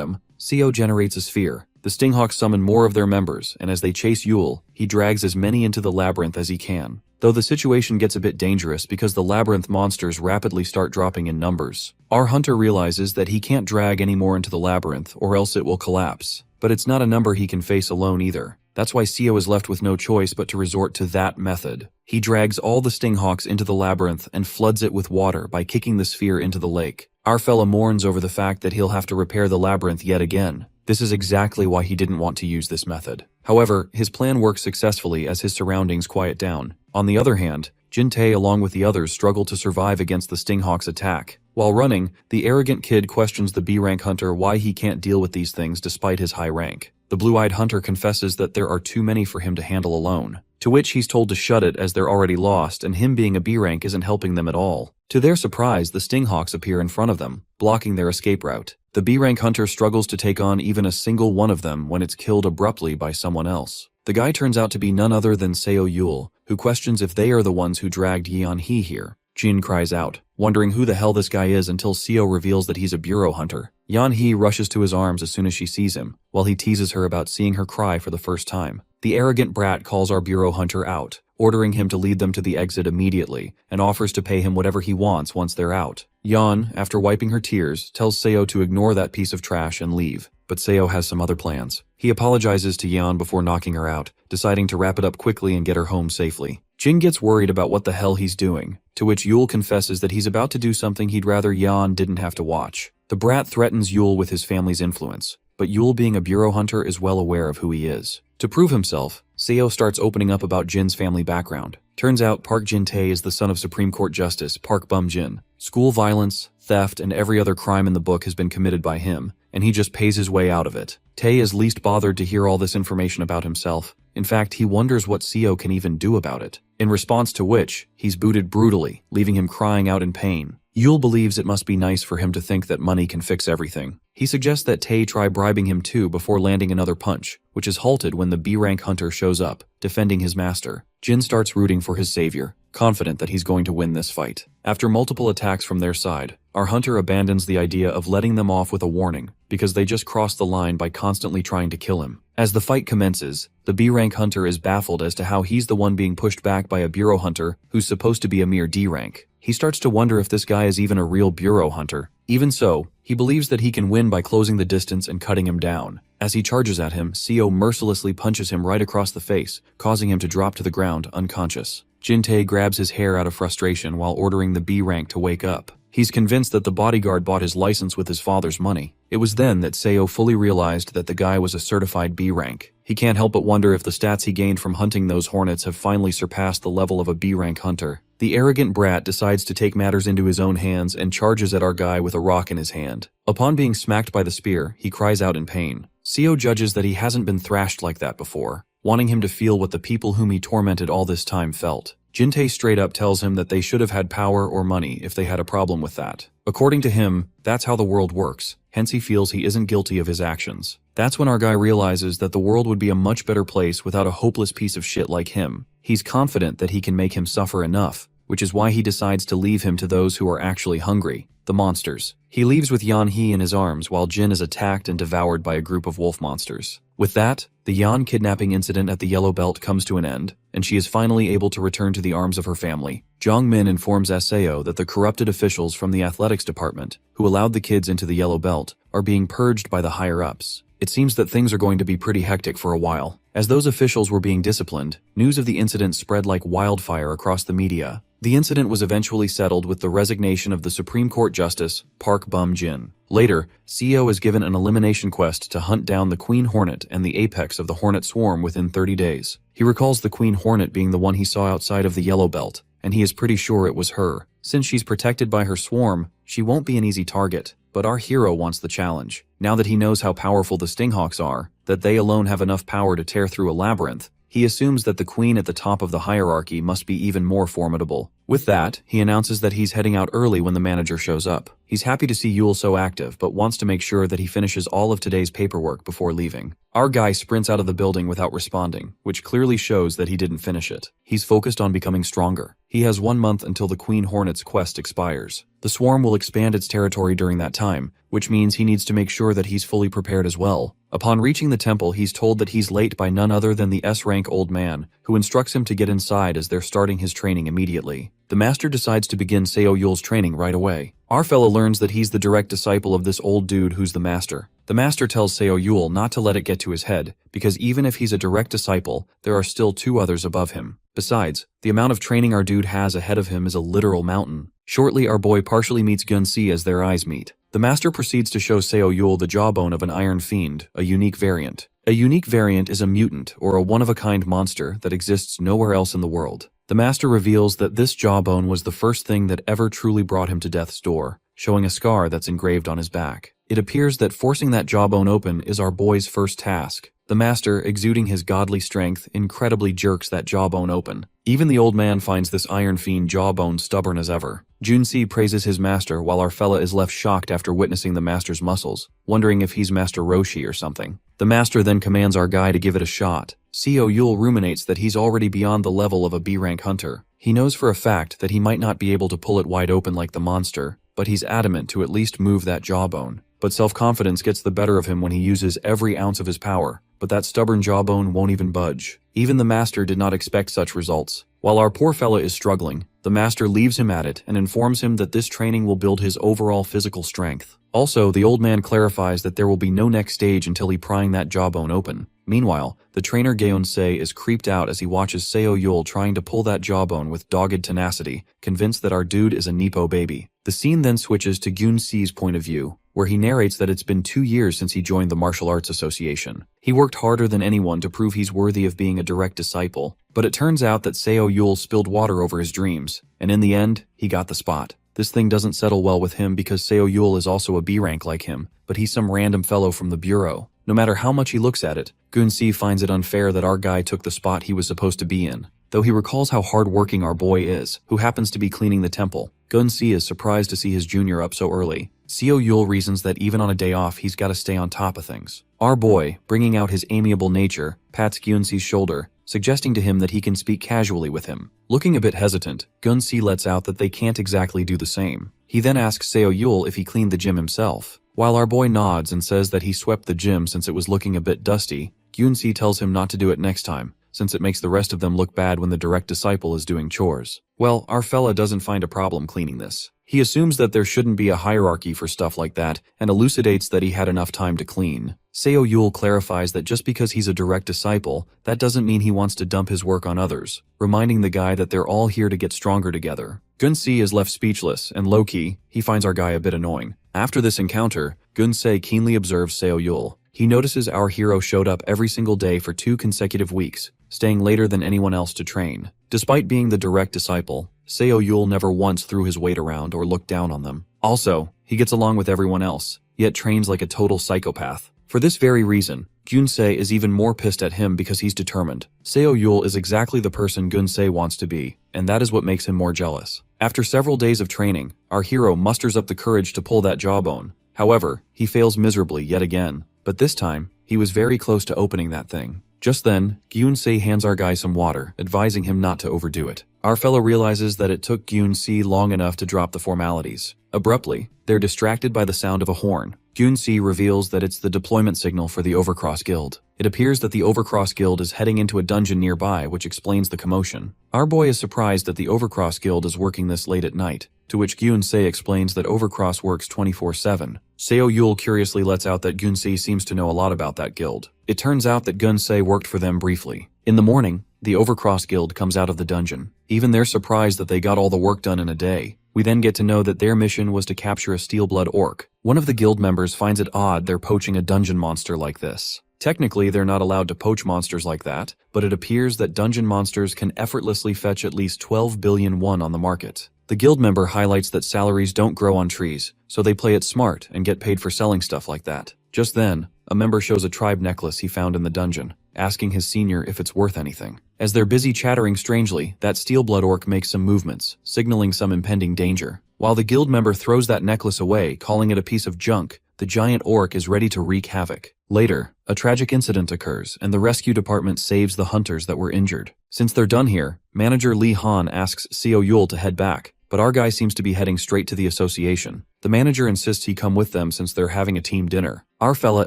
him, Seo generates a sphere. The stinghawks summon more of their members, and as they chase Yule, he drags as many into the labyrinth as he can. Though the situation gets a bit dangerous because the labyrinth monsters rapidly start dropping in numbers. Our hunter realizes that he can't drag any more into the labyrinth or else it will collapse. But it's not a number he can face alone either. That's why Seo is left with no choice but to resort to that method. He drags all the stinghawks into the labyrinth and floods it with water by kicking the sphere into the lake. Our fella mourns over the fact that he'll have to repair the labyrinth yet again. This is exactly why he didn't want to use this method. However, his plan works successfully as his surroundings quiet down. On the other hand, Jin-tae along with the others struggle to survive against the stinghawks' attack. While running, the arrogant kid questions the B-rank hunter why he can't deal with these things despite his high rank. The blue-eyed hunter confesses that there are too many for him to handle alone, to which he's told to shut it as they're already lost and him being a B-rank isn't helping them at all. To their surprise, the stinghawks appear in front of them, blocking their escape route. The B-rank hunter struggles to take on even a single one of them when it's killed abruptly by someone else. The guy turns out to be none other than Seo Yule, who questions if they are the ones who dragged Yan-hee here. Jin cries out, wondering who the hell this guy is until Seo reveals that he's a bureau hunter. Yan-hee rushes to his arms as soon as she sees him, while he teases her about seeing her cry for the first time. The arrogant brat calls our bureau hunter out, ordering him to lead them to the exit immediately, and offers to pay him whatever he wants once they're out. Yan, after wiping her tears, tells Seo to ignore that piece of trash and leave, but Seo has some other plans. He apologizes to Yan before knocking her out, deciding to wrap it up quickly and get her home safely. Jin gets worried about what the hell he's doing, to which Yule confesses that he's about to do something he'd rather Yan didn't have to watch. The brat threatens Yule with his family's influence, but Yule being a bureau hunter is well aware of who he is. To prove himself, Seo starts opening up about Jin's family background. Turns out Park Jin-tae is the son of Supreme Court Justice Park Bum-jin. School violence, theft, and every other crime in the book has been committed by him, and he just pays his way out of it. Tae is least bothered to hear all this information about himself. In fact, he wonders what Seo can even do about it. In response to which, he's booted brutally, leaving him crying out in pain. Yule believes it must be nice for him to think that money can fix everything. He suggests that Tae try bribing him too before landing another punch, which is halted when the B-rank hunter shows up, defending his master. Jin starts rooting for his savior, confident that he's going to win this fight. After multiple attacks from their side, our hunter abandons the idea of letting them off with a warning, because they just crossed the line by constantly trying to kill him. As the fight commences, the B-rank hunter is baffled as to how he's the one being pushed back by a bureau hunter who's supposed to be a mere D-rank. He starts to wonder if this guy is even a real bureau hunter. Even so, he believes that he can win by closing the distance and cutting him down. As he charges at him, Seo mercilessly punches him right across the face, causing him to drop to the ground unconscious. Jin-tae grabs his hair out of frustration while ordering the B-rank to wake up. He's convinced that the bodyguard bought his license with his father's money. It was then that Seo fully realized that the guy was a certified B-rank. He can't help but wonder if the stats he gained from hunting those hornets have finally surpassed the level of a B-rank hunter. The arrogant brat decides to take matters into his own hands and charges at our guy with a rock in his hand. Upon being smacked by the spear, he cries out in pain. Seo judges that he hasn't been thrashed like that before, wanting him to feel what the people whom he tormented all this time felt. Jin-tae straight up tells him that they should have had power or money if they had a problem with that. According to him, that's how the world works, hence he feels he isn't guilty of his actions. That's when our guy realizes that the world would be a much better place without a hopeless piece of shit like him. He's confident that he can make him suffer enough, which is why he decides to leave him to those who are actually hungry, the monsters. He leaves with Yan-hee in his arms while Jin is attacked and devoured by a group of wolf monsters. With that, the Yan kidnapping incident at the Yellow Belt comes to an end, and she is finally able to return to the arms of her family. Jong-min informs Seo that the corrupted officials from the athletics department, who allowed the kids into the Yellow Belt, are being purged by the higher-ups. It seems that things are going to be pretty hectic for a while. As those officials were being disciplined, news of the incident spread like wildfire across the media. The incident was eventually settled with the resignation of the Supreme Court Justice, Park Bum-jin. Later, Seo is given an elimination quest to hunt down the Queen Hornet and the apex of the Hornet Swarm within 30 days. He recalls the Queen Hornet being the one he saw outside of the Yellow Belt, and he is pretty sure it was her. Since she's protected by her swarm, she won't be an easy target. but our hero wants the challenge. Now that he knows how powerful the Stinghawks are, that they alone have enough power to tear through a labyrinth, he assumes that the queen at the top of the hierarchy must be even more formidable. With that, he announces that he's heading out early when the manager shows up. He's happy to see Yule so active, but wants to make sure that he finishes all of today's paperwork before leaving. Our guy sprints out of the building without responding, which clearly shows that he didn't finish it. He's focused on becoming stronger. He has 1 month until the Queen Hornet's quest expires. The swarm will expand its territory during that time, which means he needs to make sure that he's fully prepared as well. Upon reaching the temple, he's told that he's late by none other than the S-rank old man, who instructs him to get inside as they're starting his training immediately. The master decides to begin Seo Yule's training right away. Our fella learns that he's the direct disciple of this old dude who's the master. The master tells Seo Yule not to let it get to his head, because even if he's a direct disciple, there are still 2 others above him. Besides, the amount of training our dude has ahead of him is a literal mountain. Shortly, our boy partially meets Gun-si as their eyes meet. The master proceeds to show Seo Yule the jawbone of an iron fiend, a unique variant. A unique variant is a mutant or a one-of-a-kind monster that exists nowhere else in the world. The master reveals that this jawbone was the first thing that ever truly brought him to death's door, showing a scar that's engraved on his back. It appears that forcing that jawbone open is our boy's first task. The master, exuding his godly strength, incredibly jerks that jawbone open. Even the old man finds this iron fiend jawbone stubborn as ever. Jun-si praises his master while our fella is left shocked after witnessing the master's muscles, wondering if he's Master Roshi or something. The master then commands our guy to give it a shot. Seo Yule ruminates that he's already beyond the level of a B-rank hunter. He knows for a fact that he might not be able to pull it wide open like the monster, but he's adamant to at least move that jawbone. But self-confidence gets the better of him when he uses every ounce of his power, but that stubborn jawbone won't even budge. Even the master did not expect such results. While our poor fella is struggling, the master leaves him at it and informs him that this training will build his overall physical strength. Also, the old man clarifies that there will be no next stage until he prying that jawbone open. Meanwhile, the trainer Gaeon-se is creeped out as he watches Seo Yule trying to pull that jawbone with dogged tenacity, convinced that our dude is a Nepo baby. The scene then switches to Gun-si's point of view, where he narrates that it's been 2 years since he joined the Martial Arts Association. He worked harder than anyone to prove he's worthy of being a direct disciple, but it turns out that Seo Yule spilled water over his dreams, and in the end, he got the spot. This thing doesn't settle well with him because Seo Yule is also a B-rank like him, but he's some random fellow from the bureau. No matter how much he looks at it, Gun-si finds it unfair that our guy took the spot he was supposed to be in. Though he recalls how hard-working our boy is, who happens to be cleaning the temple, Gun-si is surprised to see his junior up so early. Seo Yule reasons that even on a day off, he's got to stay on top of things. Our boy, bringing out his amiable nature, pats Gun-si's shoulder, suggesting to him that he can speak casually with him. Looking a bit hesitant, Gun-si lets out that they can't exactly do the same. He then asks Seo Yule if he cleaned the gym himself. While our boy nods and says that he swept the gym since it was looking a bit dusty, Gun-si tells him not to do it next time, since it makes the rest of them look bad when the direct disciple is doing chores. Well, our fella doesn't find a problem cleaning this. He assumes that there shouldn't be a hierarchy for stuff like that and elucidates that he had enough time to clean. Seo Yule clarifies that just because he's a direct disciple, that doesn't mean he wants to dump his work on others, reminding the guy that they're all here to get stronger together. Gun-si is left speechless, and low-key, he finds our guy a bit annoying. After this encounter, Gun-se keenly observes Seo Yule. He notices our hero showed up every single day for 2 consecutive weeks, staying later than anyone else to train. Despite being the direct disciple, Seo Yule never once threw his weight around or looked down on them. Also, he gets along with everyone else, yet trains like a total psychopath. For this very reason, Gun-se is even more pissed at him because he's determined. Seo Yule is exactly the person Gun-se wants to be, and that is what makes him more jealous. After several days of training, our hero musters up the courage to pull that jawbone. However, he fails miserably yet again, but this time, he was very close to opening that thing. Just then, Gun-se hands our guy some water, advising him not to overdo it. Our fellow realizes that it took Gun-se long enough to drop the formalities. Abruptly, they're distracted by the sound of a horn. Gun-se reveals that it's the deployment signal for the Overcross Guild. It appears that the Overcross Guild is heading into a dungeon nearby, which explains the commotion. Our boy is surprised that the Overcross Guild is working this late at night, to which Gun-se explains that Overcross works 24/7. Seo Yule curiously lets out that Gun-se seems to know a lot about that guild. It turns out that Gun-se worked for them briefly. In the morning, the Overcross Guild comes out of the dungeon. Even they're surprised that they got all the work done in a day. We then get to know that their mission was to capture a Steelblood orc. One of the guild members finds it odd they're poaching a dungeon monster like this. Technically, they're not allowed to poach monsters like that, but it appears that dungeon monsters can effortlessly fetch at least 12 billion won on the market. The guild member highlights that salaries don't grow on trees, so they play it smart and get paid for selling stuff like that. Just then, a member shows a tribe necklace he found in the dungeon, asking his senior if it's worth anything. As they're busy chattering strangely, that steel-blood orc makes some movements, signaling some impending danger. While the guild member throws that necklace away, calling it a piece of junk, the giant orc is ready to wreak havoc. Later, a tragic incident occurs, and the rescue department saves the hunters that were injured. Since they're done here, manager Lee Han asks Seo Yul to head back, but our guy seems to be heading straight to the association. The manager insists he come with them since they're having a team dinner. Our fella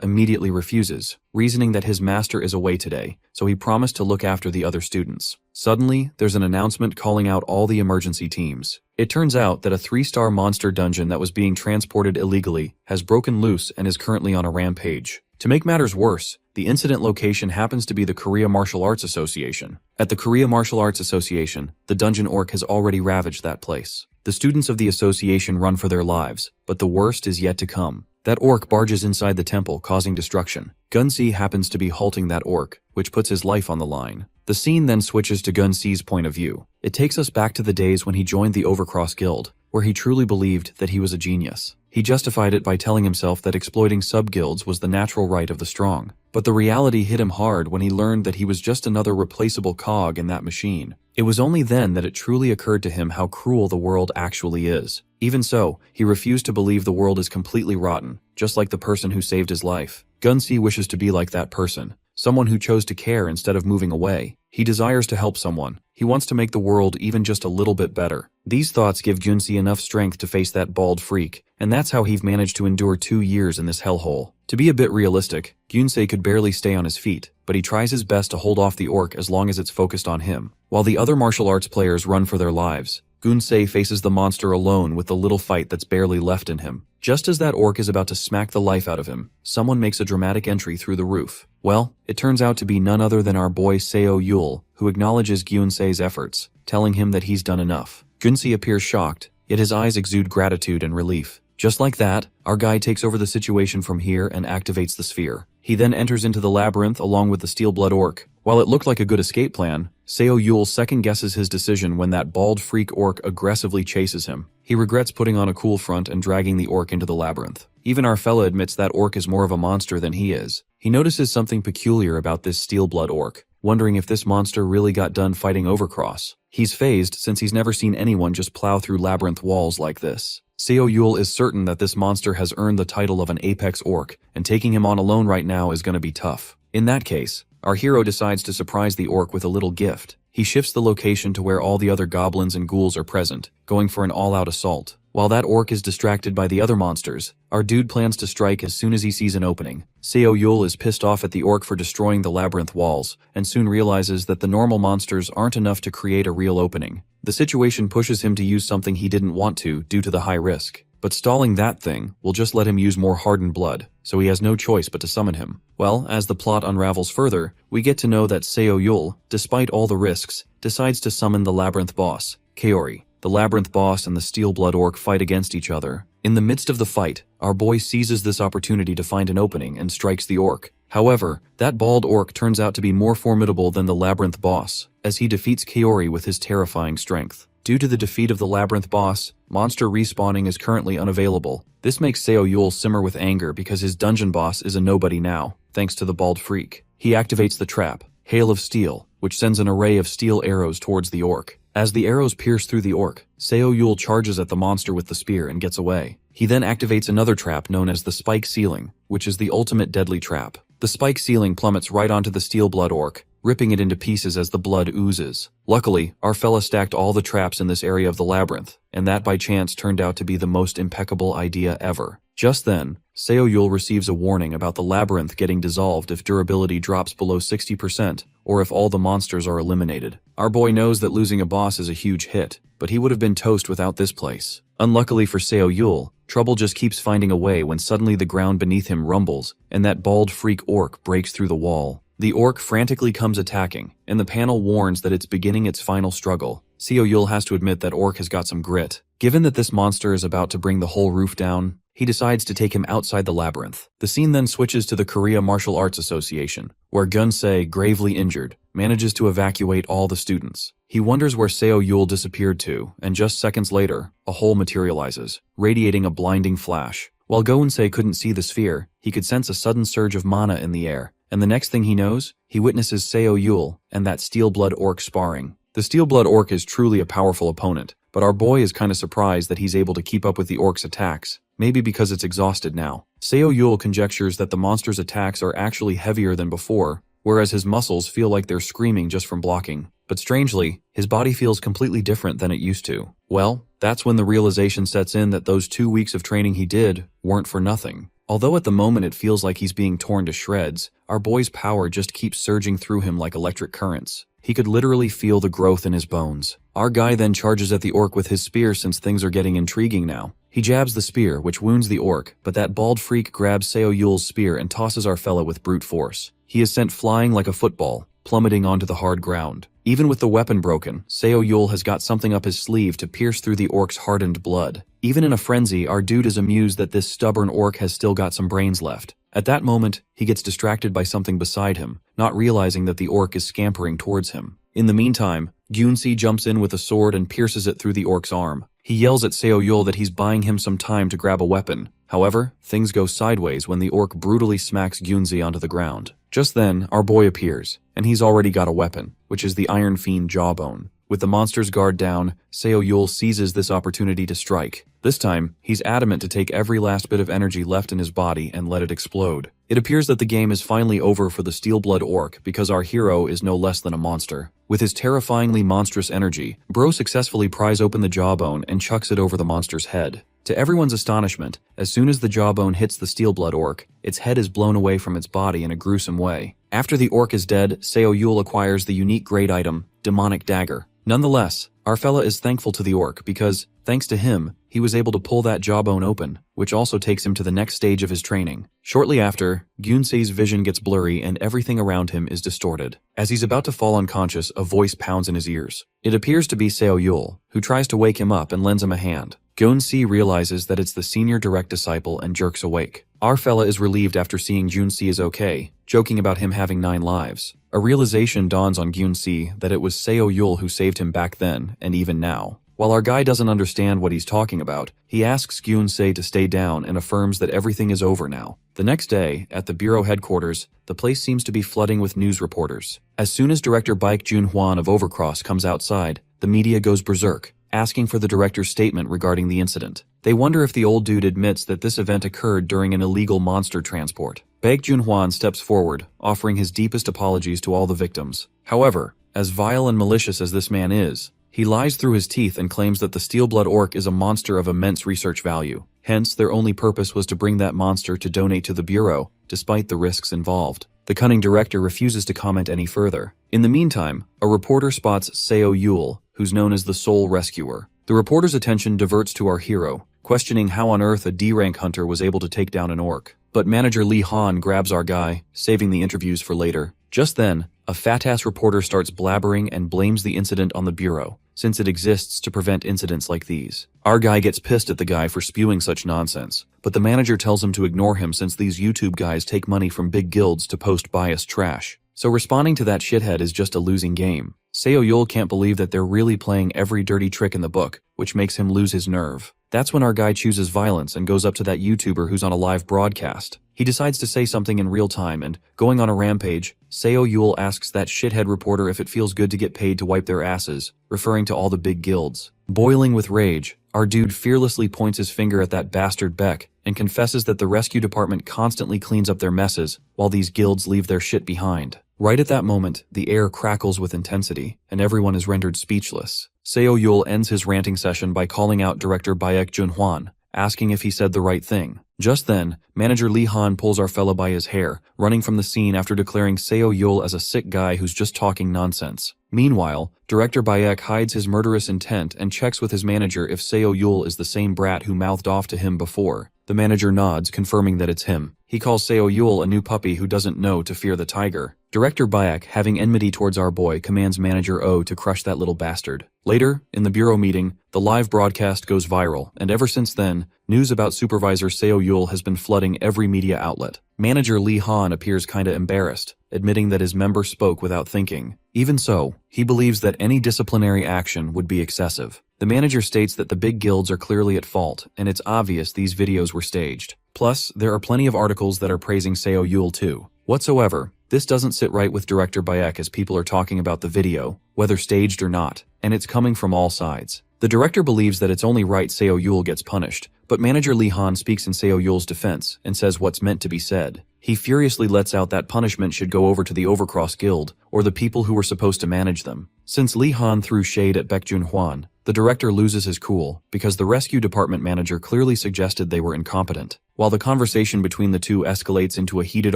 immediately refuses, reasoning that his master is away today, so he promised to look after the other students. Suddenly, there's an announcement calling out all the emergency teams. It turns out that a 3-star monster dungeon that was being transported illegally has broken loose and is currently on a rampage. To make matters worse, the incident location happens to be the Korea Martial Arts Association. At the Korea Martial Arts Association, the dungeon orc has already ravaged that place. The students of the association run for their lives, but the worst is yet to come. That orc barges inside the temple, causing destruction. Gun-Si happens to be halting that orc, which puts his life on the line. The scene then switches to Gun-Si's point of view. It takes us back to the days when he joined the Overcross Guild, where he truly believed that he was a genius. He justified it by telling himself that exploiting sub-guilds was the natural right of the strong. But the reality hit him hard when he learned that he was just another replaceable cog in that machine. It was only then that it truly occurred to him how cruel the world actually is. Even so, he refused to believe the world is completely rotten, just like the person who saved his life. Gun-Si wishes to be like that person, someone who chose to care instead of moving away. He desires to help someone. He wants to make the world even just a little bit better. These thoughts give Gun-Si enough strength to face that bald freak, and that's how he's managed to endure 2 years in this hellhole. To be a bit realistic, Gun-Si could barely stay on his feet, but he tries his best to hold off the orc as long as it's focused on him. While the other martial arts players run for their lives, Gun-Si faces the monster alone with the little fight that's barely left in him. Just as that orc is about to smack the life out of him, someone makes a dramatic entry through the roof. Well, it turns out to be none other than our boy Seo Yul, who acknowledges Gun-Si's efforts, telling him that he's done enough. Gun-Si appears shocked, yet his eyes exude gratitude and relief. Just like that, our guy takes over the situation from here and activates the sphere. He then enters into the labyrinth along with the steel-blood orc. While it looked like a good escape plan, Seo Yul second-guesses his decision when that bald freak orc aggressively chases him. He regrets putting on a cool front and dragging the orc into the labyrinth. Even our fella admits that orc is more of a monster than he is. He notices something peculiar about this steel-blood orc, wondering if this monster really got done fighting Overcross. He's fazed since he's never seen anyone just plow through labyrinth walls like this. Seo Yul is certain that this monster has earned the title of an apex orc, and taking him on alone right now is going to be tough. In that case, our hero decides to surprise the orc with a little gift. He shifts the location to where all the other goblins and ghouls are present, going for an all-out assault. While that orc is distracted by the other monsters, our dude plans to strike as soon as he sees an opening. Seo Yul is pissed off at the orc for destroying the labyrinth walls, and soon realizes that the normal monsters aren't enough to create a real opening. The situation pushes him to use something he didn't want to due to the high risk. But stalling that thing will just let him use more hardened blood, so he has no choice but to summon him. Well, as the plot unravels further, we get to know that Seo Yul, despite all the risks, decides to summon the labyrinth boss, Kaori. The labyrinth boss and the steel-blood orc fight against each other. In the midst of the fight, our boy seizes this opportunity to find an opening and strikes the orc. However, that bald orc turns out to be more formidable than the labyrinth boss, as he defeats Kaori with his terrifying strength. Due to the defeat of the labyrinth boss, monster respawning is currently unavailable. This makes Seo Yul simmer with anger because his dungeon boss is a nobody now, thanks to the bald freak. He activates the trap, Hail of Steel, which sends an array of steel arrows towards the orc. As the arrows pierce through the orc, Seo Yul charges at the monster with the spear and gets away. He then activates another trap known as the Spike Ceiling, which is the ultimate deadly trap. The spike ceiling plummets right onto the steel-blood orc, ripping it into pieces as the blood oozes. Luckily, our fella stacked all the traps in this area of the labyrinth, and that by chance turned out to be the most impeccable idea ever. Just then, Seo Yul receives a warning about the labyrinth getting dissolved if durability drops below 60%, or if all the monsters are eliminated. Our boy knows that losing a boss is a huge hit, but he would have been toast without this place. Unluckily for Seo Yul, trouble just keeps finding a way when suddenly the ground beneath him rumbles, and that bald freak orc breaks through the wall. The orc frantically comes attacking, and the panel warns that it's beginning its final struggle. Seo Yul has to admit that orc has got some grit. Given that this monster is about to bring the whole roof down, he decides to take him outside the labyrinth. The scene then switches to the Korea Martial Arts Association, where Gun-Se, gravely injured, manages to evacuate all the students. He wonders where Seo Yul disappeared to, and just seconds later, a hole materializes, radiating a blinding flash. While Go-eun-se couldn't see the sphere, he could sense a sudden surge of mana in the air, and the next thing he knows, he witnesses Seo Yul and that steel-blood orc sparring. The steel-blood orc is truly a powerful opponent, but our boy is kinda surprised that he's able to keep up with the orc's attacks, maybe because it's exhausted now. Seo Yul conjectures that the monster's attacks are actually heavier than before, whereas his muscles feel like they're screaming just from blocking. But strangely, his body feels completely different than it used to. Well, that's when the realization sets in that those 2 weeks of training he did weren't for nothing. Although at the moment it feels like he's being torn to shreds, our boy's power just keeps surging through him like electric currents. He could literally feel the growth in his bones. Our guy then charges at the orc with his spear since things are getting intriguing now. He jabs the spear, which wounds the orc, but that bald freak grabs Seo Yul's spear and tosses our fella with brute force. He is sent flying like a football, plummeting onto the hard ground. Even with the weapon broken, Seo Yul has got something up his sleeve to pierce through the orc's hardened blood. Even in a frenzy, our dude is amused that this stubborn orc has still got some brains left. At that moment, he gets distracted by something beside him, not realizing that the orc is scampering towards him. In the meantime, Gyun-si jumps in with a sword and pierces it through the orc's arm. He yells at Seo Yul that he's buying him some time to grab a weapon. However, things go sideways when the orc brutally smacks Gyun-si onto the ground. Just then, our boy appears, and he's already got a weapon, which is the Iron Fiend Jawbone. With the monster's guard down, Seo Yul seizes this opportunity to strike. This time, he's adamant to take every last bit of energy left in his body and let it explode. It appears that the game is finally over for the Steel-Blood Orc because our hero is no less than a monster. With his terrifyingly monstrous energy, Bro successfully pries open the jawbone and chucks it over the monster's head. To everyone's astonishment, as soon as the jawbone hits the Steel-Blood Orc, its head is blown away from its body in a gruesome way. After the orc is dead, Seo Yul acquires the unique great item, Demonic Dagger. Nonetheless, our fella is thankful to the orc because, thanks to him, he was able to pull that jawbone open, which also takes him to the next stage of his training. Shortly after, Gyun-sei's vision gets blurry and everything around him is distorted. As he's about to fall unconscious, a voice pounds in his ears. It appears to be Seo Yul, who tries to wake him up and lends him a hand. Gyun-sei realizes that it's the senior direct disciple and jerks awake. Our fella is relieved after seeing Gyun-sei is okay, joking about him having 9 lives. A realization dawns on Gyun-sei that it was Seo Yul who saved him back then and even now. While our guy doesn't understand what he's talking about, he asks Gyun-sei to stay down and affirms that everything is over now. The next day, at the bureau headquarters, the place seems to be flooding with news reporters. As soon as director Baek Jun-hwan of Overcross comes outside, the media goes berserk, asking for the director's statement regarding the incident. They wonder if the old dude admits that this event occurred during an illegal monster transport. Baek Jun-hwan steps forward, offering his deepest apologies to all the victims. However, as vile and malicious as this man is, he lies through his teeth and claims that the Steel-Blood Orc is a monster of immense research value. Hence, their only purpose was to bring that monster to donate to the Bureau, despite the risks involved. The cunning director refuses to comment any further. In the meantime, a reporter spots Seo Yul, who's known as the Soul Rescuer. The reporter's attention diverts to our hero, questioning how on earth a D-rank hunter was able to take down an orc. But manager Lee Han grabs our guy, saving the interviews for later. Just then, a fat-ass reporter starts blabbering and blames the incident on the Bureau, since it exists to prevent incidents like these. Our guy gets pissed at the guy for spewing such nonsense, but the manager tells him to ignore him since these YouTube guys take money from big guilds to post biased trash. So responding to that shithead is just a losing game. Seo Yul can't believe that they're really playing every dirty trick in the book, which makes him lose his nerve. That's when our guy chooses violence and goes up to that YouTuber who's on a live broadcast. He decides to say something in real time and, going on a rampage, Seo Yul asks that shithead reporter if it feels good to get paid to wipe their asses, referring to all the big guilds. Boiling with rage, our dude fearlessly points his finger at that bastard Beck and confesses that the rescue department constantly cleans up their messes while these guilds leave their shit behind. Right at that moment, the air crackles with intensity, and everyone is rendered speechless. Seo Yul ends his ranting session by calling out director Baek Jun-hwan, asking if he said the right thing. Just then, manager Lee Han pulls our fella by his hair, running from the scene after declaring Seo Yul as a sick guy who's just talking nonsense. Meanwhile, director Baek hides his murderous intent and checks with his manager if Seo Yul is the same brat who mouthed off to him before. The manager nods, confirming that it's him. He calls Seo Yul a new puppy who doesn't know to fear the tiger. Director Baek, having enmity towards our boy, commands manager Oh to crush that little bastard. Later, in the bureau meeting, the live broadcast goes viral, and ever since then, news about Supervisor Seo Yul has been flooding every media outlet. Manager Lee Han appears kinda embarrassed, admitting that his member spoke without thinking. Even so, he believes that any disciplinary action would be excessive. The manager states that the big guilds are clearly at fault, and it's obvious these videos were staged. Plus, there are plenty of articles that are praising Seo Yul too. Whatsoever, this doesn't sit right with Director Baek as people are talking about the video, whether staged or not, and it's coming from all sides. The director believes that it's only right Seo Yul gets punished, but manager Lee Han speaks in Seo Yul's defense and says what's meant to be said. He furiously lets out that punishment should go over to the Overcross Guild, or the people who were supposed to manage them. Since Lee Han threw shade at Baek Junhwan, the director loses his cool, because the rescue department manager clearly suggested they were incompetent. While the conversation between the two escalates into a heated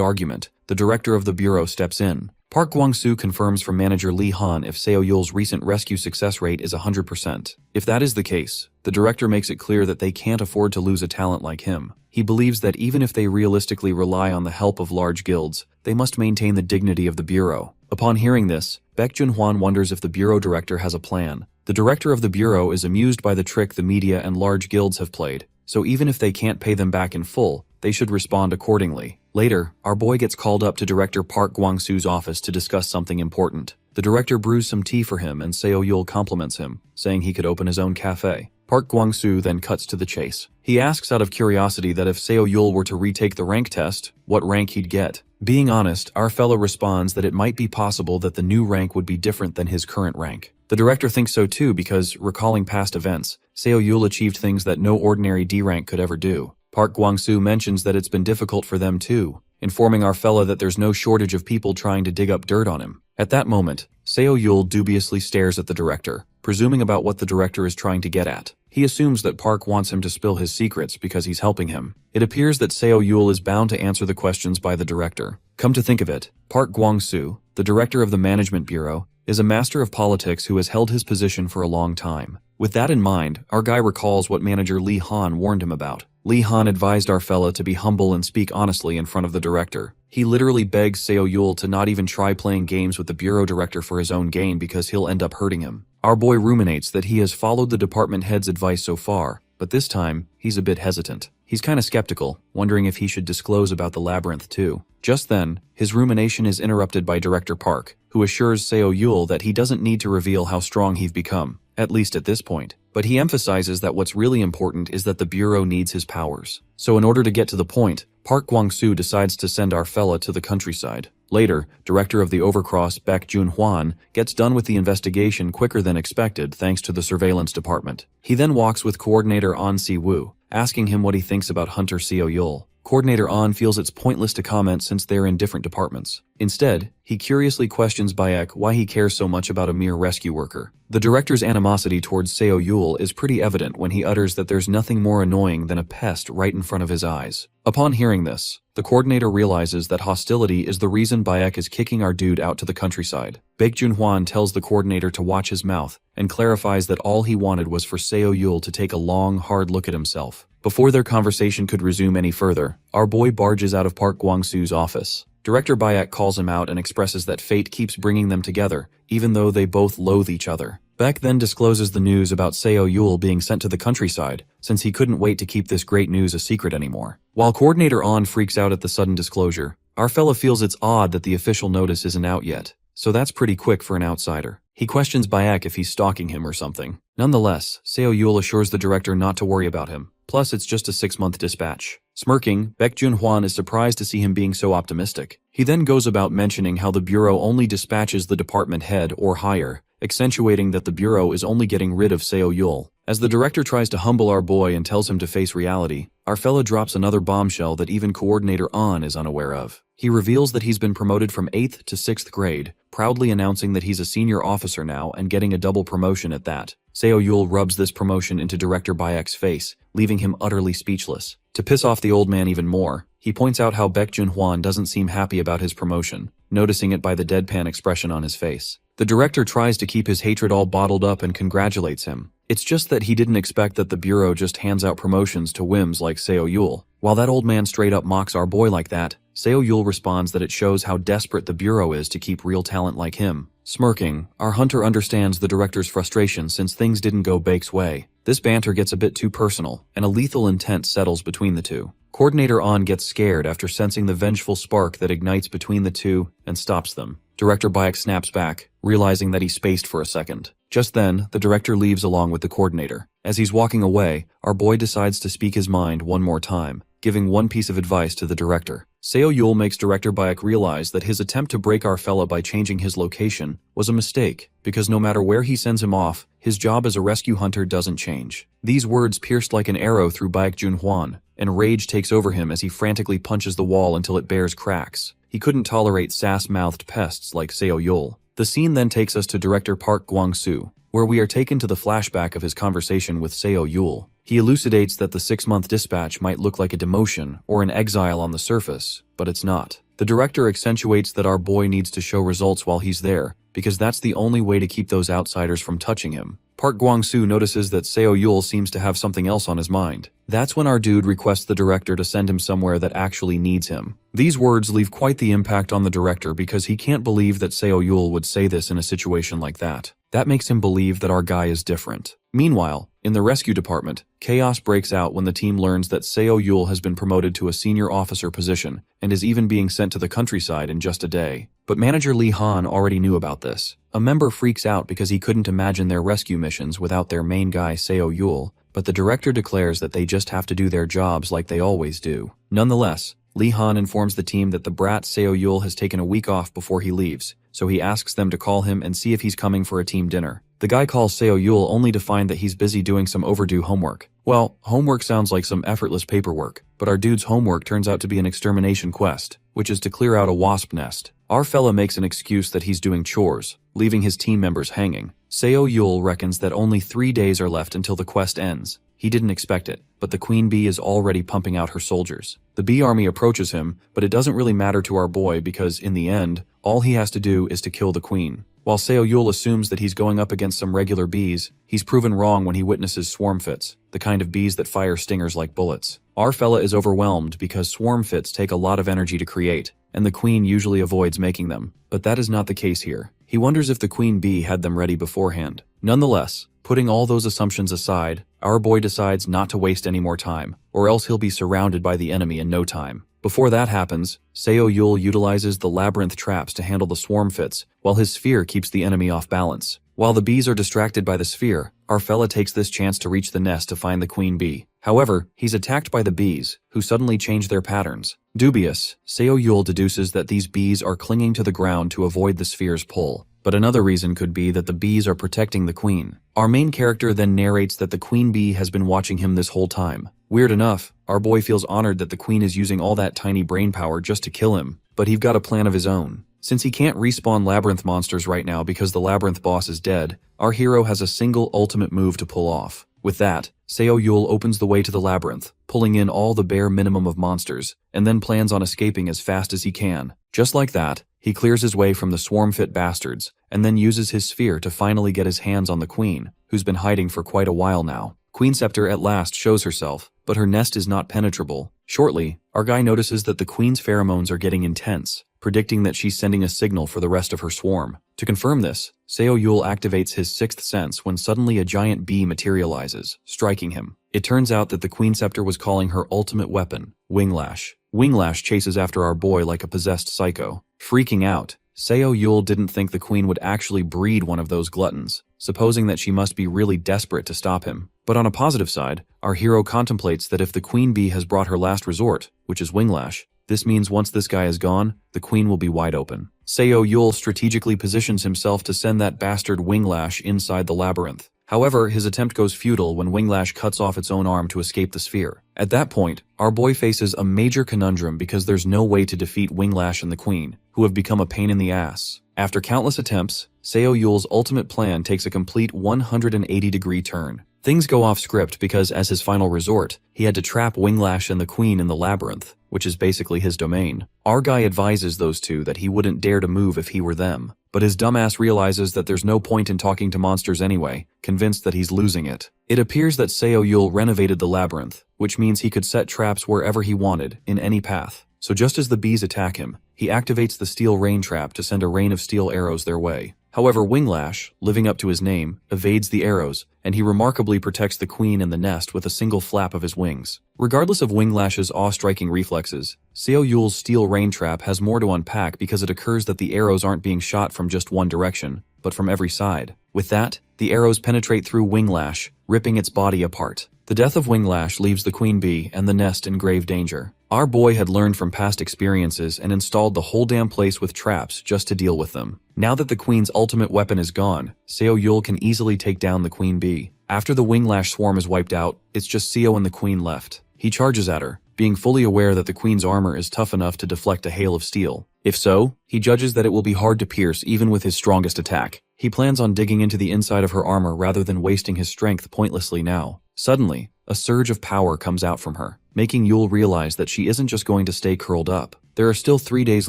argument, the director of the bureau steps in. Park Gwang-soo confirms from manager Lee Han if Seo Yul's recent rescue success rate is 100%. If that is the case, the director makes it clear that they can't afford to lose a talent like him. He believes that even if they realistically rely on the help of large guilds, they must maintain the dignity of the bureau. Upon hearing this, Baek Junhwan wonders if the bureau director has a plan. The director of the bureau is amused by the trick the media and large guilds have played, so even if they can't pay them back in full, they should respond accordingly. Later, our boy gets called up to Director Park Gwang-soo's office to discuss something important. The director brews some tea for him and Seo Yul compliments him, saying he could open his own cafe. Park Gwang-soo then cuts to the chase. He asks out of curiosity that if Seo Yul were to retake the rank test, what rank he'd get. Being honest, our fellow responds that it might be possible that the new rank would be different than his current rank. The director thinks so too because, recalling past events, Seo Yul achieved things that no ordinary D rank could ever do. Park Gwang-soo mentions that it's been difficult for them too, informing our fella that there's no shortage of people trying to dig up dirt on him. At that moment, Seo Yul dubiously stares at the director, presuming about what the director is trying to get at. He assumes that Park wants him to spill his secrets because he's helping him. It appears that Seo Yul is bound to answer the questions by the director. Come to think of it, Park Gwang-soo, the director of the Management Bureau, is a master of politics who has held his position for a long time. With that in mind, our guy recalls what manager Lee Han warned him about. Lee Han advised our fella to be humble and speak honestly in front of the director. He literally begs Seo Yul to not even try playing games with the bureau director for his own gain because he'll end up hurting him. Our boy ruminates that he has followed the department head's advice so far, but this time, he's a bit hesitant. He's kinda skeptical, wondering if he should disclose about the labyrinth too. Just then, his rumination is interrupted by Director Park, who assures Seo Yul that he doesn't need to reveal how strong he's become, at least at this point. But he emphasizes that what's really important is that the bureau needs his powers. So in order to get to the point, Park Gwang-soo decides to send our fella to the countryside. Later, director of the Overcross Baek Junhwan gets done with the investigation quicker than expected thanks to the surveillance department. He then walks with coordinator An Si-woo, asking him what he thinks about Hunter Seo Yul. Coordinator An feels it's pointless to comment since they're in different departments. Instead, he curiously questions Baek why he cares so much about a mere rescue worker. The director's animosity towards Seo Yul is pretty evident when he utters that there's nothing more annoying than a pest right in front of his eyes. Upon hearing this, the coordinator realizes that hostility is the reason Baek is kicking our dude out to the countryside. Baek Junhwan tells the coordinator to watch his mouth and clarifies that all he wanted was for Seo Yul to take a long, hard look at himself. Before their conversation could resume any further, our boy barges out of Park Gwang-soo's office. Director Baek calls him out and expresses that fate keeps bringing them together, even though they both loathe each other. Baek then discloses the news about Seo Yul being sent to the countryside, since he couldn't wait to keep this great news a secret anymore. While Coordinator An freaks out at the sudden disclosure, our fella feels it's odd that the official notice isn't out yet, so that's pretty quick for an outsider. He questions Baek if he's stalking him or something. Nonetheless, Seo Yul assures the director not to worry about him. Plus, it's just a 6-month dispatch. Smirking, Baek Junhwan is surprised to see him being so optimistic. He then goes about mentioning how the bureau only dispatches the department head or higher, accentuating that the bureau is only getting rid of Seo Yul. As the director tries to humble our boy and tells him to face reality, our fella drops another bombshell that even Coordinator An is unaware of. He reveals that he's been promoted from 8th to 6th grade, proudly announcing that he's a senior officer now and getting a double promotion at that. Seo Yul rubs this promotion into Director Baek's face, leaving him utterly speechless. To piss off the old man even more, he points out how Baek Junhwan doesn't seem happy about his promotion, noticing it by the deadpan expression on his face. The director tries to keep his hatred all bottled up and congratulates him. It's just that he didn't expect that the bureau just hands out promotions to whims like Seo Yul. While that old man straight up mocks our boy like that, Seo Yul responds that it shows how desperate the bureau is to keep real talent like him. Smirking, our hunter understands the director's frustration since things didn't go Baek's way. This banter gets a bit too personal, and a lethal intent settles between the two. Coordinator An gets scared after sensing the vengeful spark that ignites between the two and stops them. Director Baek snaps back, realizing that he spaced for a second. Just then, the director leaves along with the coordinator. As he's walking away, our boy decides to speak his mind one more time, giving one piece of advice to the director. Seo Yul makes Director Baek realize that his attempt to break our fella by changing his location was a mistake, because no matter where he sends him off, his job as a rescue hunter doesn't change. These words pierced like an arrow through Baek Junhwan, and rage takes over him as he frantically punches the wall until it bears cracks. He couldn't tolerate sass-mouthed pests like Seo Yul. The scene then takes us to director Park Gwang-soo, where we are taken to the flashback of his conversation with Seo Yul. He elucidates that the 6-month dispatch might look like a demotion or an exile on the surface, but it's not. The director accentuates that our boy needs to show results while he's there, because that's the only way to keep those outsiders from touching him. Park Gwang-soo notices that Seo Yul seems to have something else on his mind. That's when our dude requests the director to send him somewhere that actually needs him. These words leave quite the impact on the director because he can't believe that Seo Yul would say this in a situation like that. That makes him believe that our guy is different. Meanwhile, in the rescue department, chaos breaks out when the team learns that Seo Yul has been promoted to a senior officer position and is even being sent to the countryside in just a day. But manager Lee Han already knew about this. A member freaks out because he couldn't imagine their rescue missions without their main guy Seo Yul, but the director declares that they just have to do their jobs like they always do. Nonetheless, Lee Han informs the team that the brat Seo Yul has taken a week off before he leaves, so he asks them to call him and see if he's coming for a team dinner. The guy calls Seo Yul only to find that he's busy doing some overdue homework. Well, homework sounds like some effortless paperwork, but our dude's homework turns out to be an extermination quest, which is to clear out a wasp nest. Our fella makes an excuse that he's doing chores, leaving his team members hanging. Seo Yul reckons that only 3 days are left until the quest ends. He didn't expect it, but the queen bee is already pumping out her soldiers. The bee army approaches him, but it doesn't really matter to our boy because, in the end, all he has to do is to kill the queen. While Seo Yul assumes that he's going up against some regular bees, he's proven wrong when he witnesses swarm fits, the kind of bees that fire stingers like bullets. Our fella is overwhelmed because swarm fits take a lot of energy to create, and the queen usually avoids making them. But that is not the case here. He wonders if the queen bee had them ready beforehand. Nonetheless, putting all those assumptions aside, our boy decides not to waste any more time, or else he'll be surrounded by the enemy in no time. Before that happens, Seo Yul utilizes the labyrinth traps to handle the swarm fits, while his sphere keeps the enemy off balance. While the bees are distracted by the sphere, our fella takes this chance to reach the nest to find the queen bee. However, he's attacked by the bees, who suddenly change their patterns. Dubious, Seo Yul deduces that these bees are clinging to the ground to avoid the sphere's pull. But another reason could be that the bees are protecting the queen. Our main character then narrates that the queen bee has been watching him this whole time. Weird enough, our boy feels honored that the queen is using all that tiny brain power just to kill him, but he's got a plan of his own. Since he can't respawn labyrinth monsters right now because the labyrinth boss is dead, our hero has a single ultimate move to pull off. With that, Seo Yul opens the way to the labyrinth, pulling in all the bare minimum of monsters, and then plans on escaping as fast as he can. Just like that, he clears his way from the swarm-fit bastards, and then uses his sphere to finally get his hands on the queen, who's been hiding for quite a while now. Queen Scepter at last shows herself, but her nest is not penetrable. Shortly, our guy notices that the queen's pheromones are getting intense, predicting that she's sending a signal for the rest of her swarm. To confirm this, Seo Yul activates his sixth sense when suddenly a giant bee materializes, striking him. It turns out that the Queen Scepter was calling her ultimate weapon, Winglash. Winglash chases after our boy like a possessed psycho. Freaking out, Seo Yul didn't think the queen would actually breed one of those gluttons, supposing that she must be really desperate to stop him. But on a positive side, our hero contemplates that if the queen bee has brought her last resort, which is Winglash, this means once this guy is gone, the queen will be wide open. Seo Yul strategically positions himself to send that bastard Winglash inside the labyrinth. However, his attempt goes futile when Winglash cuts off its own arm to escape the sphere. At that point, our boy faces a major conundrum because there's no way to defeat Winglash and the queen, who have become a pain in the ass. After countless attempts, Seo Yul's ultimate plan takes a complete 180-degree turn. Things go off script because as his final resort, he had to trap Winglash and the queen in the labyrinth, which is basically his domain. Our guy advises those two that he wouldn't dare to move if he were them. but his dumbass realizes that there's no point in talking to monsters anyway, convinced that he's losing it. It appears that Seo Yul renovated the labyrinth, which means he could set traps wherever he wanted, in any path. So just as the bees attack him, he activates the steel rain trap to send a rain of steel arrows their way. However, Winglash, living up to his name, evades the arrows, and he remarkably protects the queen and the nest with a single flap of his wings. Regardless of Winglash's awe-striking reflexes, Seo Yul's steel rain trap has more to unpack because it occurs that the arrows aren't being shot from just one direction, but from every side. With that, the arrows penetrate through Winglash, ripping its body apart. The death of Winglash leaves the queen bee and the nest in grave danger. Our boy had learned from past experiences and installed the whole damn place with traps just to deal with them. Now that the queen's ultimate weapon is gone, Seo Yul can easily take down the queen bee. After the Winglash swarm is wiped out, it's just Seo and the queen left. He charges at her, being fully aware that the queen's armor is tough enough to deflect a hail of steel. If so, he judges that it will be hard to pierce even with his strongest attack. He plans on digging into the inside of her armor rather than wasting his strength pointlessly now. Suddenly, a surge of power comes out from her, making Yul realize that she isn't just going to stay curled up. There are still 3 days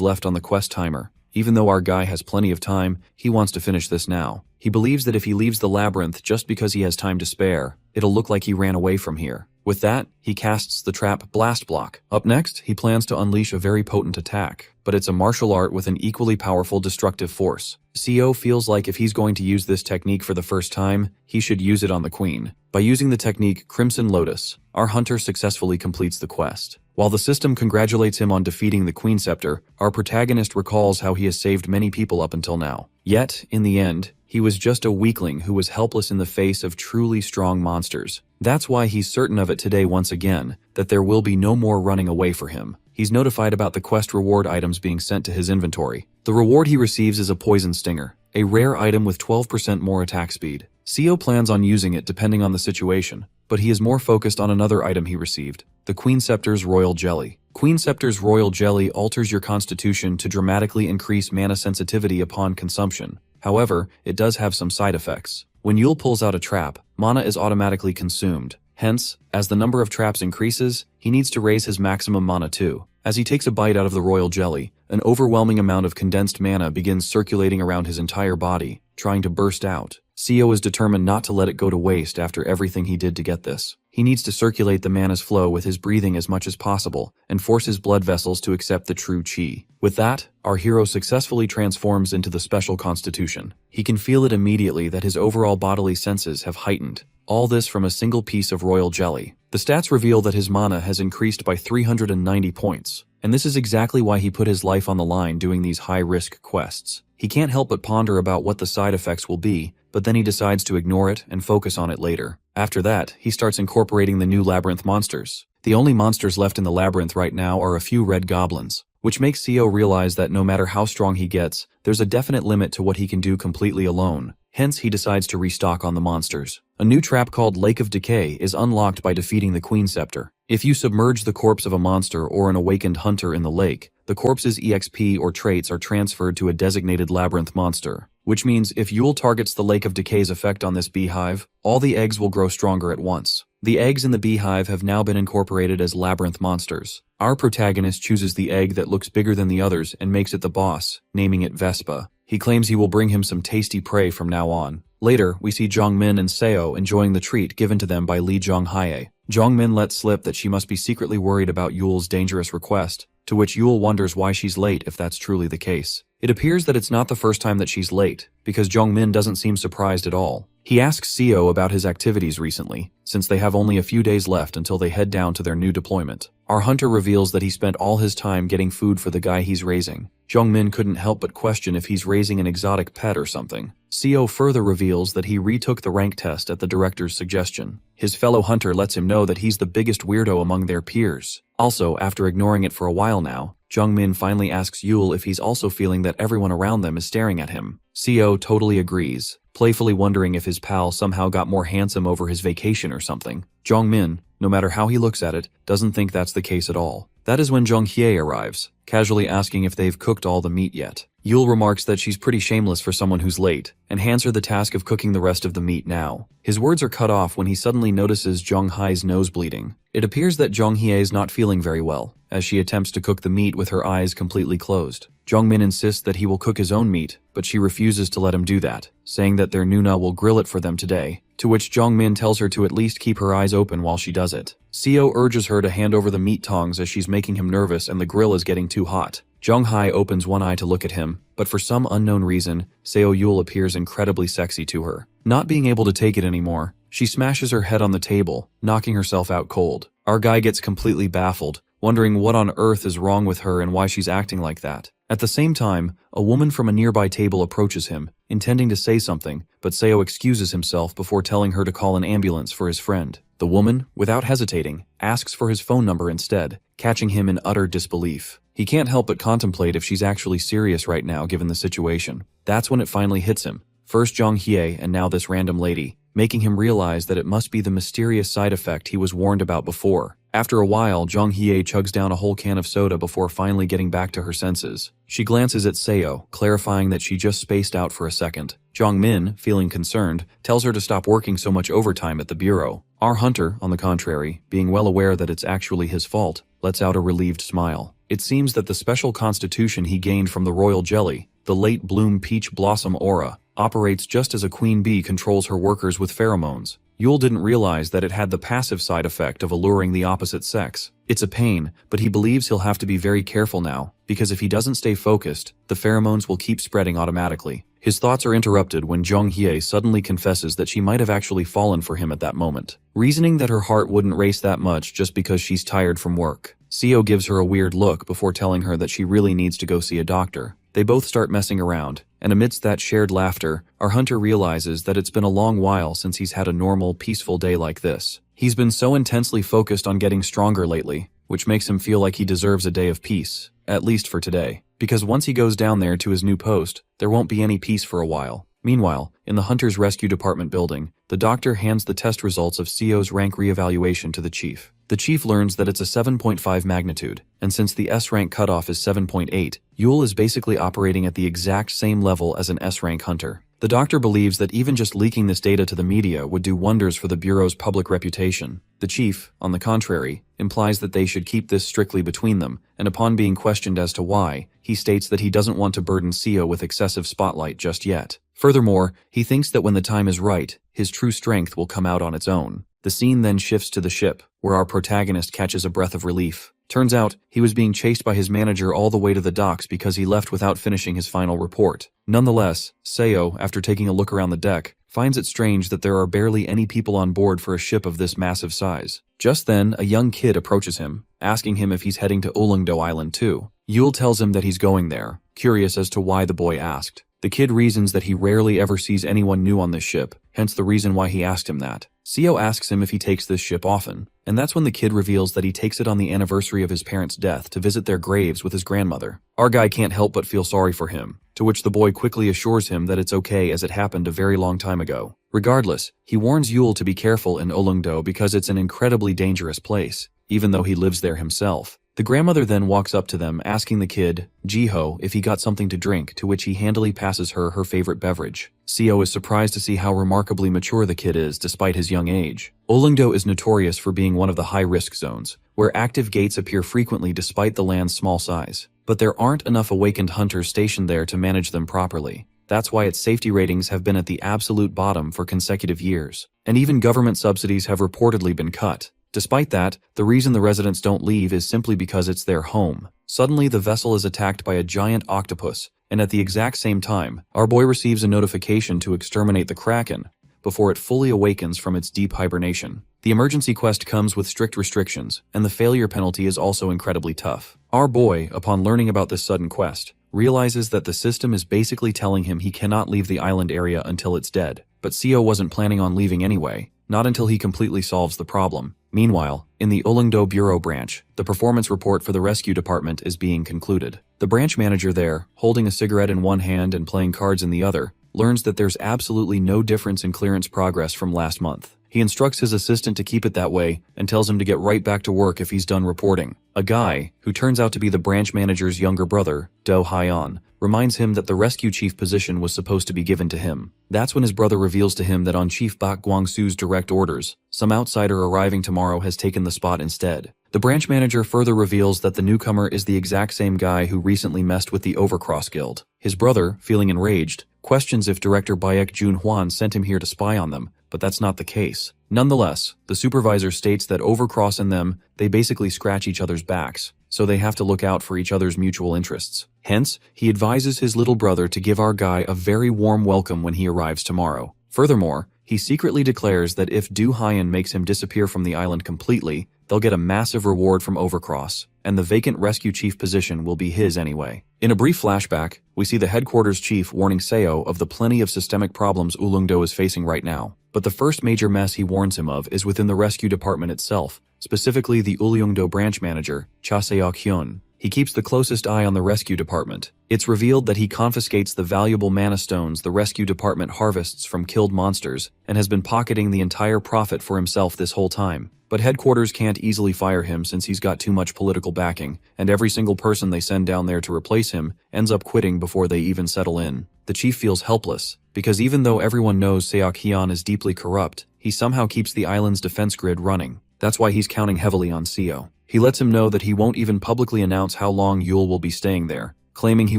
left on the quest timer. Even though our guy has plenty of time, he wants to finish this now. He believes that if he leaves the labyrinth just because he has time to spare, it'll look like he ran away from here. With that, he casts the trap Blast Block. Up next, he plans to unleash a very potent attack, but it's a martial art with an equally powerful destructive force. Seo feels like if he's going to use this technique for the first time, he should use it on the queen. By using the technique Crimson Lotus, our hunter successfully completes the quest. While the system congratulates him on defeating the Queen Scepter, our protagonist recalls how he has saved many people up until now. Yet, in the end, he was just a weakling who was helpless in the face of truly strong monsters. That's why he's certain of it today once again, that there will be no more running away for him. He's notified about the quest reward items being sent to his inventory. The reward he receives is a poison stinger, a rare item with 12% more attack speed. Seo plans on using it depending on the situation, but he is more focused on another item he received, the Queen Scepter's Royal Jelly. Queen Scepter's Royal Jelly alters your constitution to dramatically increase mana sensitivity upon consumption. However, it does have some side effects. When Yul pulls out a trap, mana is automatically consumed. Hence, as the number of traps increases, he needs to raise his maximum mana too. As he takes a bite out of the royal jelly, an overwhelming amount of condensed mana begins circulating around his entire body, trying to burst out. Seo is determined not to let it go to waste after everything he did to get this. He needs to circulate the mana's flow with his breathing as much as possible and force his blood vessels to accept the true chi. With that, our hero successfully transforms into the special constitution. He can feel it immediately that his overall bodily senses have heightened. All this from a single piece of royal jelly. The stats reveal that his mana has increased by 390 points, and this is exactly why he put his life on the line doing these high-risk quests. He can't help but ponder about what the side effects will be, but then he decides to ignore it and focus on it later. After that, he starts incorporating the new labyrinth monsters. The only monsters left in the labyrinth right now are a few red goblins, which makes Seo realize that no matter how strong he gets, there's a definite limit to what he can do completely alone. Hence, he decides to restock on the monsters. A new trap called Lake of Decay is unlocked by defeating the Queen Scepter. If you submerge the corpse of a monster or an awakened hunter in the lake, the corpse's EXP or traits are transferred to a designated labyrinth monster. Which means if Yul targets the Lake of Decay's effect on this beehive, all the eggs will grow stronger at once. The eggs in the beehive have now been incorporated as labyrinth monsters. Our protagonist chooses the egg that looks bigger than the others and makes it the boss, naming it Vespa. He claims he will bring him some tasty prey from now on. Later, we see Jongmin and Seo enjoying the treat given to them by Lee Jong-hae. Jongmin lets slip that she must be secretly worried about Yul's dangerous request, to which Yul wonders why she's late if that's truly the case. It appears that it's not the first time that she's late, because Jongmin doesn't seem surprised at all. He asks Seo about his activities recently, since they have only a few days left until they head down to their new deployment. Our hunter reveals that he spent all his time getting food for the guy he's raising. Jongmin couldn't help but question if he's raising an exotic pet or something. Seo further reveals that he retook the rank test at the director's suggestion. His fellow hunter lets him know that he's the biggest weirdo among their peers. Also, after ignoring it for a while now, Jongmin finally asks Yul if he's also feeling that everyone around them is staring at him. Seo totally agrees, playfully wondering if his pal somehow got more handsome over his vacation or something. Jongmin, no matter how he looks at it, doesn't think that's the case at all. That is when Jong-hye arrives, casually asking if they've cooked all the meat yet. Yul remarks that she's pretty shameless for someone who's late, and hands her the task of cooking the rest of the meat now. His words are cut off when he suddenly notices Jong-hye's nose bleeding. It appears that Jong-hye is not feeling very well, as she attempts to cook the meat with her eyes completely closed. Jong-min insists that he will cook his own meat, but she refuses to let him do that, saying that their Nuna will grill it for them today, to which Jong-min tells her to at least keep her eyes open while she does it. Seo urges her to hand over the meat tongs as she's making him nervous and the grill is getting too hot. Jong-hye opens one eye to look at him, but for some unknown reason, Seo Yul appears incredibly sexy to her. Not being able to take it anymore, she smashes her head on the table, knocking herself out cold. Our guy gets completely baffled, wondering what on earth is wrong with her and why she's acting like that. At the same time, a woman from a nearby table approaches him, intending to say something, but Seo excuses himself before telling her to call an ambulance for his friend. The woman, without hesitating, asks for his phone number instead, catching him in utter disbelief. He can't help but contemplate if she's actually serious right now given the situation. That's when it finally hits him. First Jong-hye and now this random lady, making him realize that it must be the mysterious side effect he was warned about before. After a while, Jong-hye chugs down a whole can of soda before finally getting back to her senses. She glances at Seo, clarifying that she just spaced out for a second. Jong-min, feeling concerned, tells her to stop working so much overtime at the bureau. Our hunter, on the contrary, being well aware that it's actually his fault, lets out a relieved smile. It seems that the special constitution he gained from the royal jelly, the late bloom peach blossom aura, operates just as a queen bee controls her workers with pheromones. Yul didn't realize that it had the passive side effect of alluring the opposite sex. It's a pain, but he believes he'll have to be very careful now, because if he doesn't stay focused, the pheromones will keep spreading automatically. His thoughts are interrupted when Jong-hye suddenly confesses that she might have actually fallen for him at that moment, reasoning that her heart wouldn't race that much just because she's tired from work. Seo gives her a weird look before telling her that she really needs to go see a doctor. They both start messing around, and amidst that shared laughter, our hunter realizes that it's been a long while since he's had a normal, peaceful day like this. He's been so intensely focused on getting stronger lately, which makes him feel like he deserves a day of peace, at least for today. Because once he goes down there to his new post, there won't be any peace for a while. Meanwhile, in the Hunter's Rescue Department building, the doctor hands the test results of Seo's rank re-evaluation to the chief. The chief learns that it's a 7.5 magnitude, and since the S-rank cutoff is 7.8, Yul is basically operating at the exact same level as an S-rank hunter. The doctor believes that even just leaking this data to the media would do wonders for the Bureau's public reputation. The chief, on the contrary, implies that they should keep this strictly between them, and upon being questioned as to why, he states that he doesn't want to burden Seo with excessive spotlight just yet. Furthermore, he thinks that when the time is right, his true strength will come out on its own. The scene then shifts to the ship, where our protagonist catches a breath of relief. Turns out, he was being chased by his manager all the way to the docks because he left without finishing his final report. Nonetheless, Seo, after taking a look around the deck, finds it strange that there are barely any people on board for a ship of this massive size. Just then, a young kid approaches him, asking him if he's heading to Ulleungdo Island too. Yul tells him that he's going there, curious as to why the boy asked. The kid reasons that he rarely ever sees anyone new on this ship, hence the reason why he asked him that. Seo asks him if he takes this ship often, and that's when the kid reveals that he takes it on the anniversary of his parents' death to visit their graves with his grandmother. Our guy can't help but feel sorry for him, to which the boy quickly assures him that it's okay as it happened a very long time ago. Regardless, he warns Yul to be careful in Ulleungdo because it's an incredibly dangerous place, even though he lives there himself. The grandmother then walks up to them asking the kid, Jiho, if he got something to drink, to which he handily passes her her favorite beverage. Seo is surprised to see how remarkably mature the kid is despite his young age. Ulleungdo is notorious for being one of the high-risk zones, where active gates appear frequently despite the land's small size. But there aren't enough awakened hunters stationed there to manage them properly. That's why its safety ratings have been at the absolute bottom for consecutive years. And even government subsidies have reportedly been cut. Despite that, the reason the residents don't leave is simply because it's their home. Suddenly, the vessel is attacked by a giant octopus, and at the exact same time, our boy receives a notification to exterminate the Kraken before it fully awakens from its deep hibernation. The emergency quest comes with strict restrictions, and the failure penalty is also incredibly tough. Our boy, upon learning about this sudden quest, realizes that the system is basically telling him he cannot leave the island area until it's dead. But Seo wasn't planning on leaving anyway, not until he completely solves the problem. Meanwhile, in the Ulleungdo Bureau branch, the performance report for the rescue department is being concluded. The branch manager there, holding a cigarette in one hand and playing cards in the other, learns that there's absolutely no difference in clearance progress from last month. He instructs his assistant to keep it that way and tells him to get right back to work if he's done reporting. A guy, who turns out to be the branch manager's younger brother, Do Hyeon, reminds him that the rescue chief position was supposed to be given to him. That's when his brother reveals to him that on Chief Bak Guangsu's direct orders, some outsider arriving tomorrow has taken the spot instead. The branch manager further reveals that the newcomer is the exact same guy who recently messed with the Overcross Guild. His brother, feeling enraged, questions if Director Bayek Junhwan sent him here to spy on them, but that's not the case. Nonetheless, the supervisor states that Overcross and them, they basically scratch each other's backs, so they have to look out for each other's mutual interests. Hence, he advises his little brother to give our guy a very warm welcome when he arrives tomorrow. Furthermore, he secretly declares that if Du Haiyan makes him disappear from the island completely, they'll get a massive reward from Overcross, and the vacant rescue chief position will be his anyway. In a brief flashback, we see the headquarters chief warning Seo of the plenty of systemic problems Ulungdo is facing right now. But the first major mess he warns him of is within the rescue department itself, specifically the Ulyungdo branch manager, Cha Seok-hyun. He keeps the closest eye on the rescue department. It's revealed that he confiscates the valuable mana stones the rescue department harvests from killed monsters and has been pocketing the entire profit for himself this whole time. But headquarters can't easily fire him since he's got too much political backing, and every single person they send down there to replace him ends up quitting before they even settle in. The chief feels helpless, because even though everyone knows Seok-hyun is deeply corrupt, he somehow keeps the island's defense grid running. That's why he's counting heavily on Seo. He lets him know that he won't even publicly announce how long Yule will be staying there, claiming he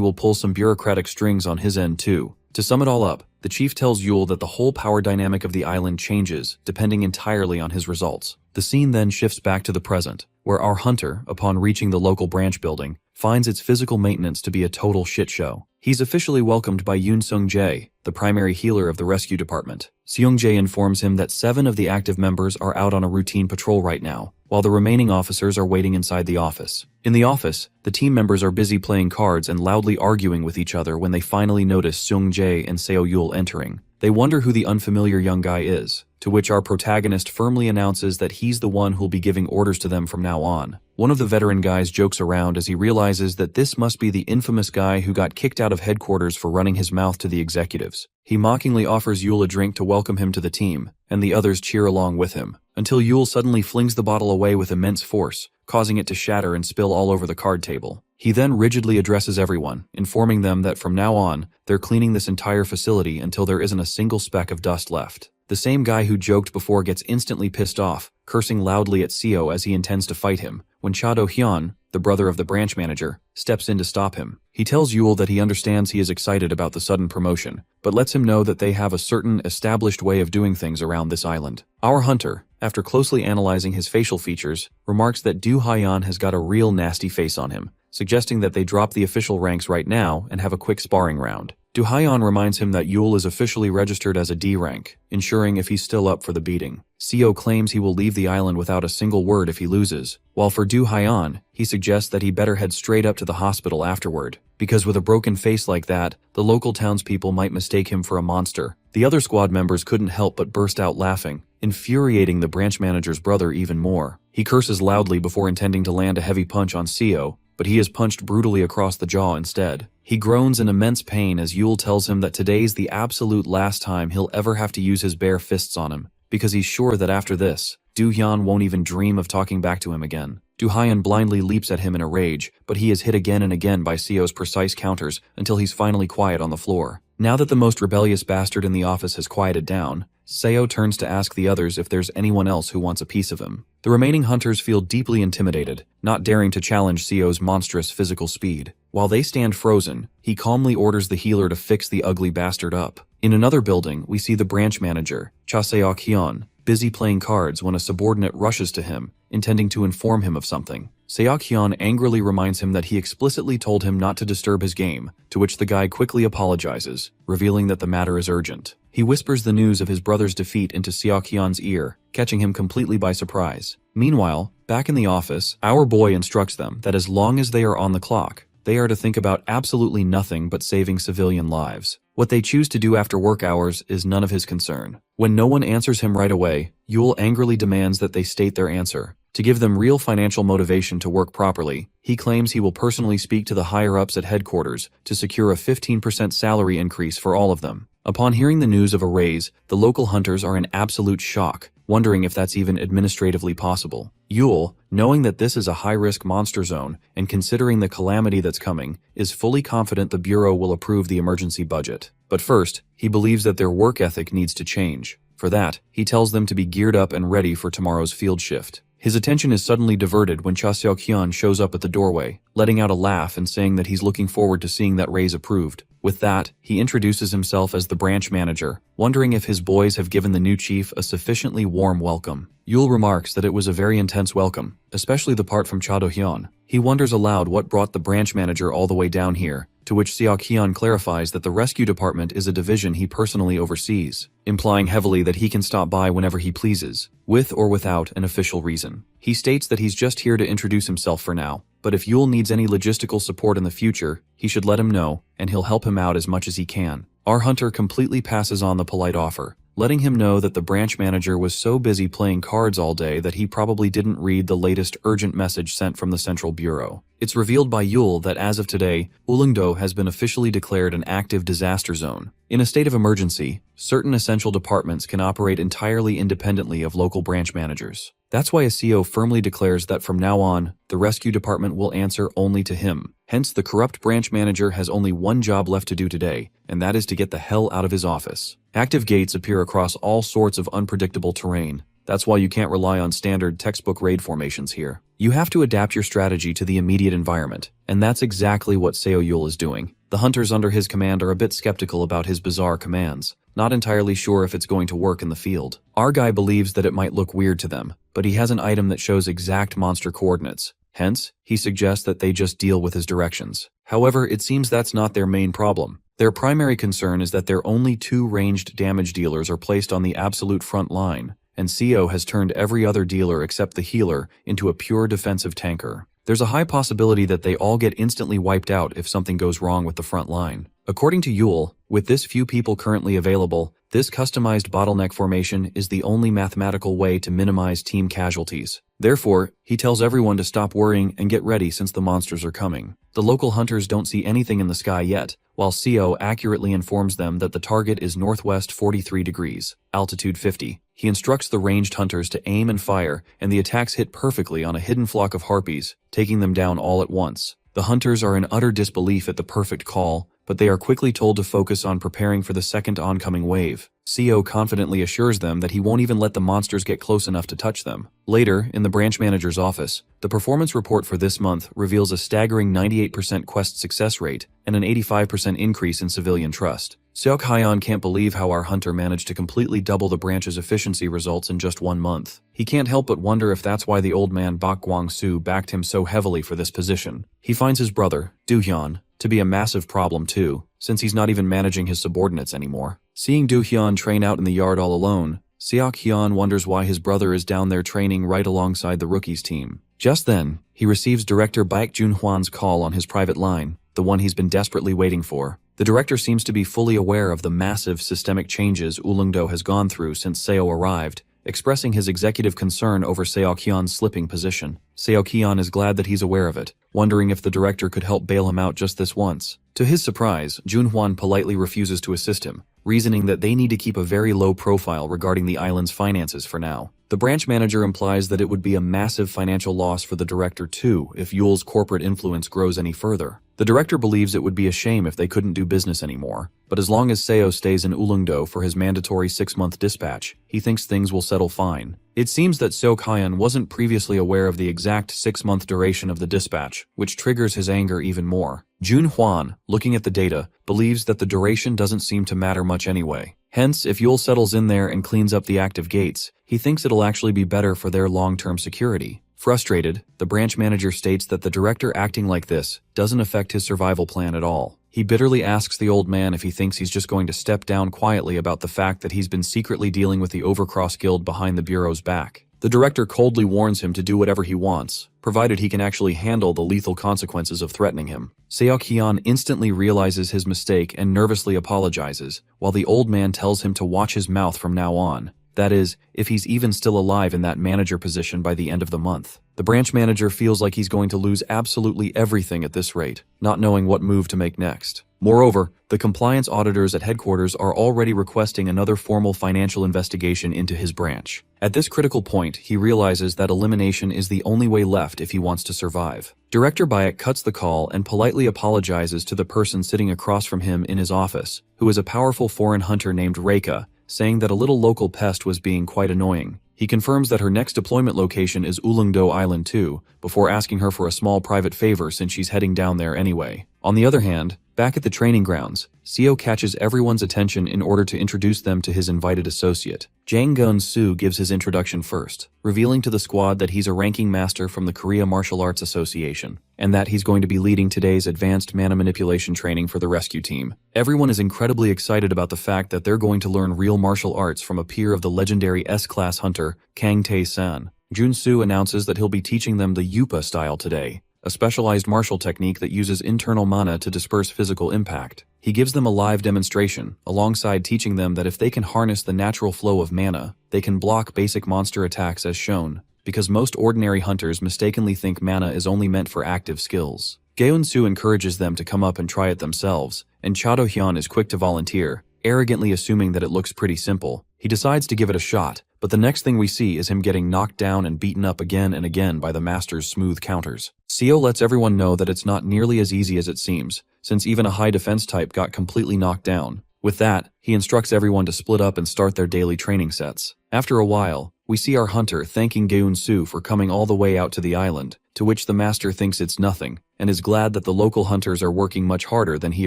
will pull some bureaucratic strings on his end too. To sum it all up, the chief tells Yule that the whole power dynamic of the island changes, depending entirely on his results. The scene then shifts back to the present, where our hunter, upon reaching the local branch building, finds its physical maintenance to be a total shit show. He's officially welcomed by Yoon Sung-jae, the primary healer of the rescue department. Seung-jae informs him that 7 of the active members are out on a routine patrol right now, while the remaining officers are waiting inside the office. In the office, the team members are busy playing cards and loudly arguing with each other when they finally notice Seung-jae and Seo-yul entering. They wonder who the unfamiliar young guy is, to which our protagonist firmly announces that he's the one who'll be giving orders to them from now on. One of the veteran guys jokes around as he realizes that this must be the infamous guy who got kicked out of headquarters for running his mouth to the executives. He mockingly offers Yule a drink to welcome him to the team, and the others cheer along with him, until Yule suddenly flings the bottle away with immense force, causing it to shatter and spill all over the card table. He then rigidly addresses everyone, informing them that from now on, they're cleaning this entire facility until there isn't a single speck of dust left. The same guy who joked before gets instantly pissed off, cursing loudly at Seo as he intends to fight him, when Cha Do-hyun, the brother of the branch manager, steps in to stop him. He tells Yule that he understands he is excited about the sudden promotion, but lets him know that they have a certain established way of doing things around this island. Our hunter, after closely analyzing his facial features, remarks that Du Haiyan has got a real nasty face on him, suggesting that they drop the official ranks right now and have a quick sparring round. Du Haiyan reminds him that Yule is officially registered as a D rank, ensuring if he's still up for the beating. Seo claims he will leave the island without a single word if he loses, while for Du Haiyan, he suggests that he better head straight up to the hospital afterward, because with a broken face like that, the local townspeople might mistake him for a monster. The other squad members couldn't help but burst out laughing, infuriating the branch manager's brother even more. He curses loudly before intending to land a heavy punch on Seo, but he is punched brutally across the jaw instead. He groans in immense pain as Yule tells him that today's the absolute last time he'll ever have to use his bare fists on him, because he's sure that after this, Do-hyun won't even dream of talking back to him again. Du Haiyan blindly leaps at him in a rage, but he is hit again and again by Seo's precise counters until he's finally quiet on the floor. Now that the most rebellious bastard in the office has quieted down, Seo turns to ask the others if there's anyone else who wants a piece of him. The remaining hunters feel deeply intimidated, not daring to challenge Seo's monstrous physical speed. While they stand frozen, he calmly orders the healer to fix the ugly bastard up. In another building, we see the branch manager, Cha Seok-hyun, busy playing cards when a subordinate rushes to him, intending to inform him of something. Seok-hyun angrily reminds him that he explicitly told him not to disturb his game, to which the guy quickly apologizes, revealing that the matter is urgent. He whispers the news of his brother's defeat into Seok-hyun's ear, catching him completely by surprise. Meanwhile, back in the office, our boy instructs them that as long as they are on the clock, they are to think about absolutely nothing but saving civilian lives. What they choose to do after work hours is none of his concern. When no one answers him right away, Yule angrily demands that they state their answer. To give them real financial motivation to work properly, he claims he will personally speak to the higher-ups at headquarters to secure a 15% salary increase for all of them. Upon hearing the news of a raise, the local hunters are in absolute shock, wondering if that's even administratively possible. Yule, knowing that this is a high-risk monster zone and considering the calamity that's coming, is fully confident the Bureau will approve the emergency budget. But first, he believes that their work ethic needs to change. For that, he tells them to be geared up and ready for tomorrow's field shift. His attention is suddenly diverted when Cha Seok-hyun shows up at the doorway, letting out a laugh and saying that he's looking forward to seeing that raise approved. With that, he introduces himself as the branch manager, wondering if his boys have given the new chief a sufficiently warm welcome. Yul remarks that it was a very intense welcome, especially the part from Cha Do-hyun. He wonders aloud what brought the branch manager all the way down here, to which Seok-hyun clarifies that the rescue department is a division he personally oversees, implying heavily that he can stop by whenever he pleases, with or without an official reason. He states that he's just here to introduce himself for now, but if Yul needs any logistical support in the future, he should let him know, and he'll help him out as much as he can. Our hunter completely passes on the polite offer, letting him know that the branch manager was so busy playing cards all day that he probably didn't read the latest urgent message sent from the Central Bureau. It's revealed by Yul that as of today, Ulleungdo has been officially declared an active disaster zone. In a state of emergency, certain essential departments can operate entirely independently of local branch managers. That's why a CO firmly declares that from now on, the rescue department will answer only to him. Hence, the corrupt branch manager has only one job left to do today, and that is to get the hell out of his office. Active gates appear across all sorts of unpredictable terrain. That's why you can't rely on standard textbook raid formations here. You have to adapt your strategy to the immediate environment, and that's exactly what Seo Yul is doing. The hunters under his command are a bit skeptical about his bizarre commands, not entirely sure if it's going to work in the field. Our guy believes that it might look weird to them, but he has an item that shows exact monster coordinates. Hence, he suggests that they just deal with his directions. However, it seems that's not their main problem. Their primary concern is that their only 2 ranged damage dealers are placed on the absolute front line, and CO has turned every other dealer except the healer into a pure defensive tanker. There's a high possibility that they all get instantly wiped out if something goes wrong with the front line. According to Yule, with this few people currently available, this customized bottleneck formation is the only mathematical way to minimize team casualties. Therefore, he tells everyone to stop worrying and get ready since the monsters are coming. The local hunters don't see anything in the sky yet, while CO accurately informs them that the target is northwest 43 degrees, altitude 50. He instructs the ranged hunters to aim and fire, and the attacks hit perfectly on a hidden flock of harpies, taking them down all at once. The hunters are in utter disbelief at the perfect call, but they are quickly told to focus on preparing for the second oncoming wave. CO confidently assures them that he won't even let the monsters get close enough to touch them. Later, in the branch manager's office, the performance report for this month reveals a staggering 98% quest success rate and an 85% increase in civilian trust. Seok-hyun can't believe how our hunter managed to completely double the branch's efficiency results in just 1 month. He can't help but wonder if that's why the old man Bak Gwang-soo backed him so heavily for this position. He finds his brother, Do-hyun, to be a massive problem too, since he's not even managing his subordinates anymore. Seeing Do-hyun train out in the yard all alone, Seok-hyun wonders why his brother is down there training right alongside the rookies team. Just then, he receives director Baek Jun-hwan's call on his private line, the one he's been desperately waiting for. The director seems to be fully aware of the massive systemic changes Ulleungdo has gone through since Seo arrived, expressing his executive concern over Seok-hyun's slipping position. Seok-hyun is glad that he's aware of it, wondering if the director could help bail him out just this once. To his surprise, Jun-hwan politely refuses to assist him, reasoning that they need to keep a very low profile regarding the island's finances for now. The branch manager implies that it would be a massive financial loss for the director too if Yul's corporate influence grows any further. The director believes it would be a shame if they couldn't do business anymore, but as long as Seo stays in Ulleungdo for his mandatory 6-month dispatch, he thinks things will settle fine. It seems that Seok-hyun wasn't previously aware of the exact 6-month duration of the dispatch, which triggers his anger even more. Jun-hwan, looking at the data, believes that the duration doesn't seem to matter much anyway. Hence, if Yul settles in there and cleans up the active gates, he thinks it'll actually be better for their long-term security. Frustrated, the branch manager states that the director acting like this doesn't affect his survival plan at all. He bitterly asks the old man if he thinks he's just going to step down quietly about the fact that he's been secretly dealing with the Overcross Guild behind the Bureau's back. The director coldly warns him to do whatever he wants, provided he can actually handle the lethal consequences of threatening him. Seok-hyun instantly realizes his mistake and nervously apologizes, while the old man tells him to watch his mouth from now on. That is, if he's even still alive in that manager position by the end of the month. The branch manager feels like he's going to lose absolutely everything at this rate, not knowing what move to make next. Moreover, the compliance auditors at headquarters are already requesting another formal financial investigation into his branch. At this critical point, he realizes that elimination is the only way left if he wants to survive. Director Bayek cuts the call and politely apologizes to the person sitting across from him in his office, who is a powerful foreign hunter named Reika, saying that a little local pest was being quite annoying. He confirms that her next deployment location is Ulleungdo Island 2, before asking her for a small private favor since she's heading down there anyway. On the other hand, back at the training grounds, Seo catches everyone's attention in order to introduce them to his invited associate. Jang Gun-soo gives his introduction first, revealing to the squad that he's a ranking master from the Korea Martial Arts Association, and that he's going to be leading today's advanced mana manipulation training for the rescue team. Everyone is incredibly excited about the fact that they're going to learn real martial arts from a peer of the legendary S-class hunter, Kang Tae-san. Jun-soo announces that he'll be teaching them the Yupa style today, a specialized martial technique that uses internal mana to disperse physical impact. He gives them a live demonstration, alongside teaching them that if they can harness the natural flow of mana, they can block basic monster attacks as shown, because most ordinary hunters mistakenly think mana is only meant for active skills. Geun-soo encourages them to come up and try it themselves, and Cha Do-hyun is quick to volunteer, arrogantly assuming that it looks pretty simple. He decides to give it a shot, but the next thing we see is him getting knocked down and beaten up again and again by the master's smooth counters. Seo lets everyone know that it's not nearly as easy as it seems, since even a high defense type got completely knocked down. With that, he instructs everyone to split up and start their daily training sets. After a while, we see our hunter thanking Geun-soo for coming all the way out to the island, to which the master thinks it's nothing, and is glad that the local hunters are working much harder than he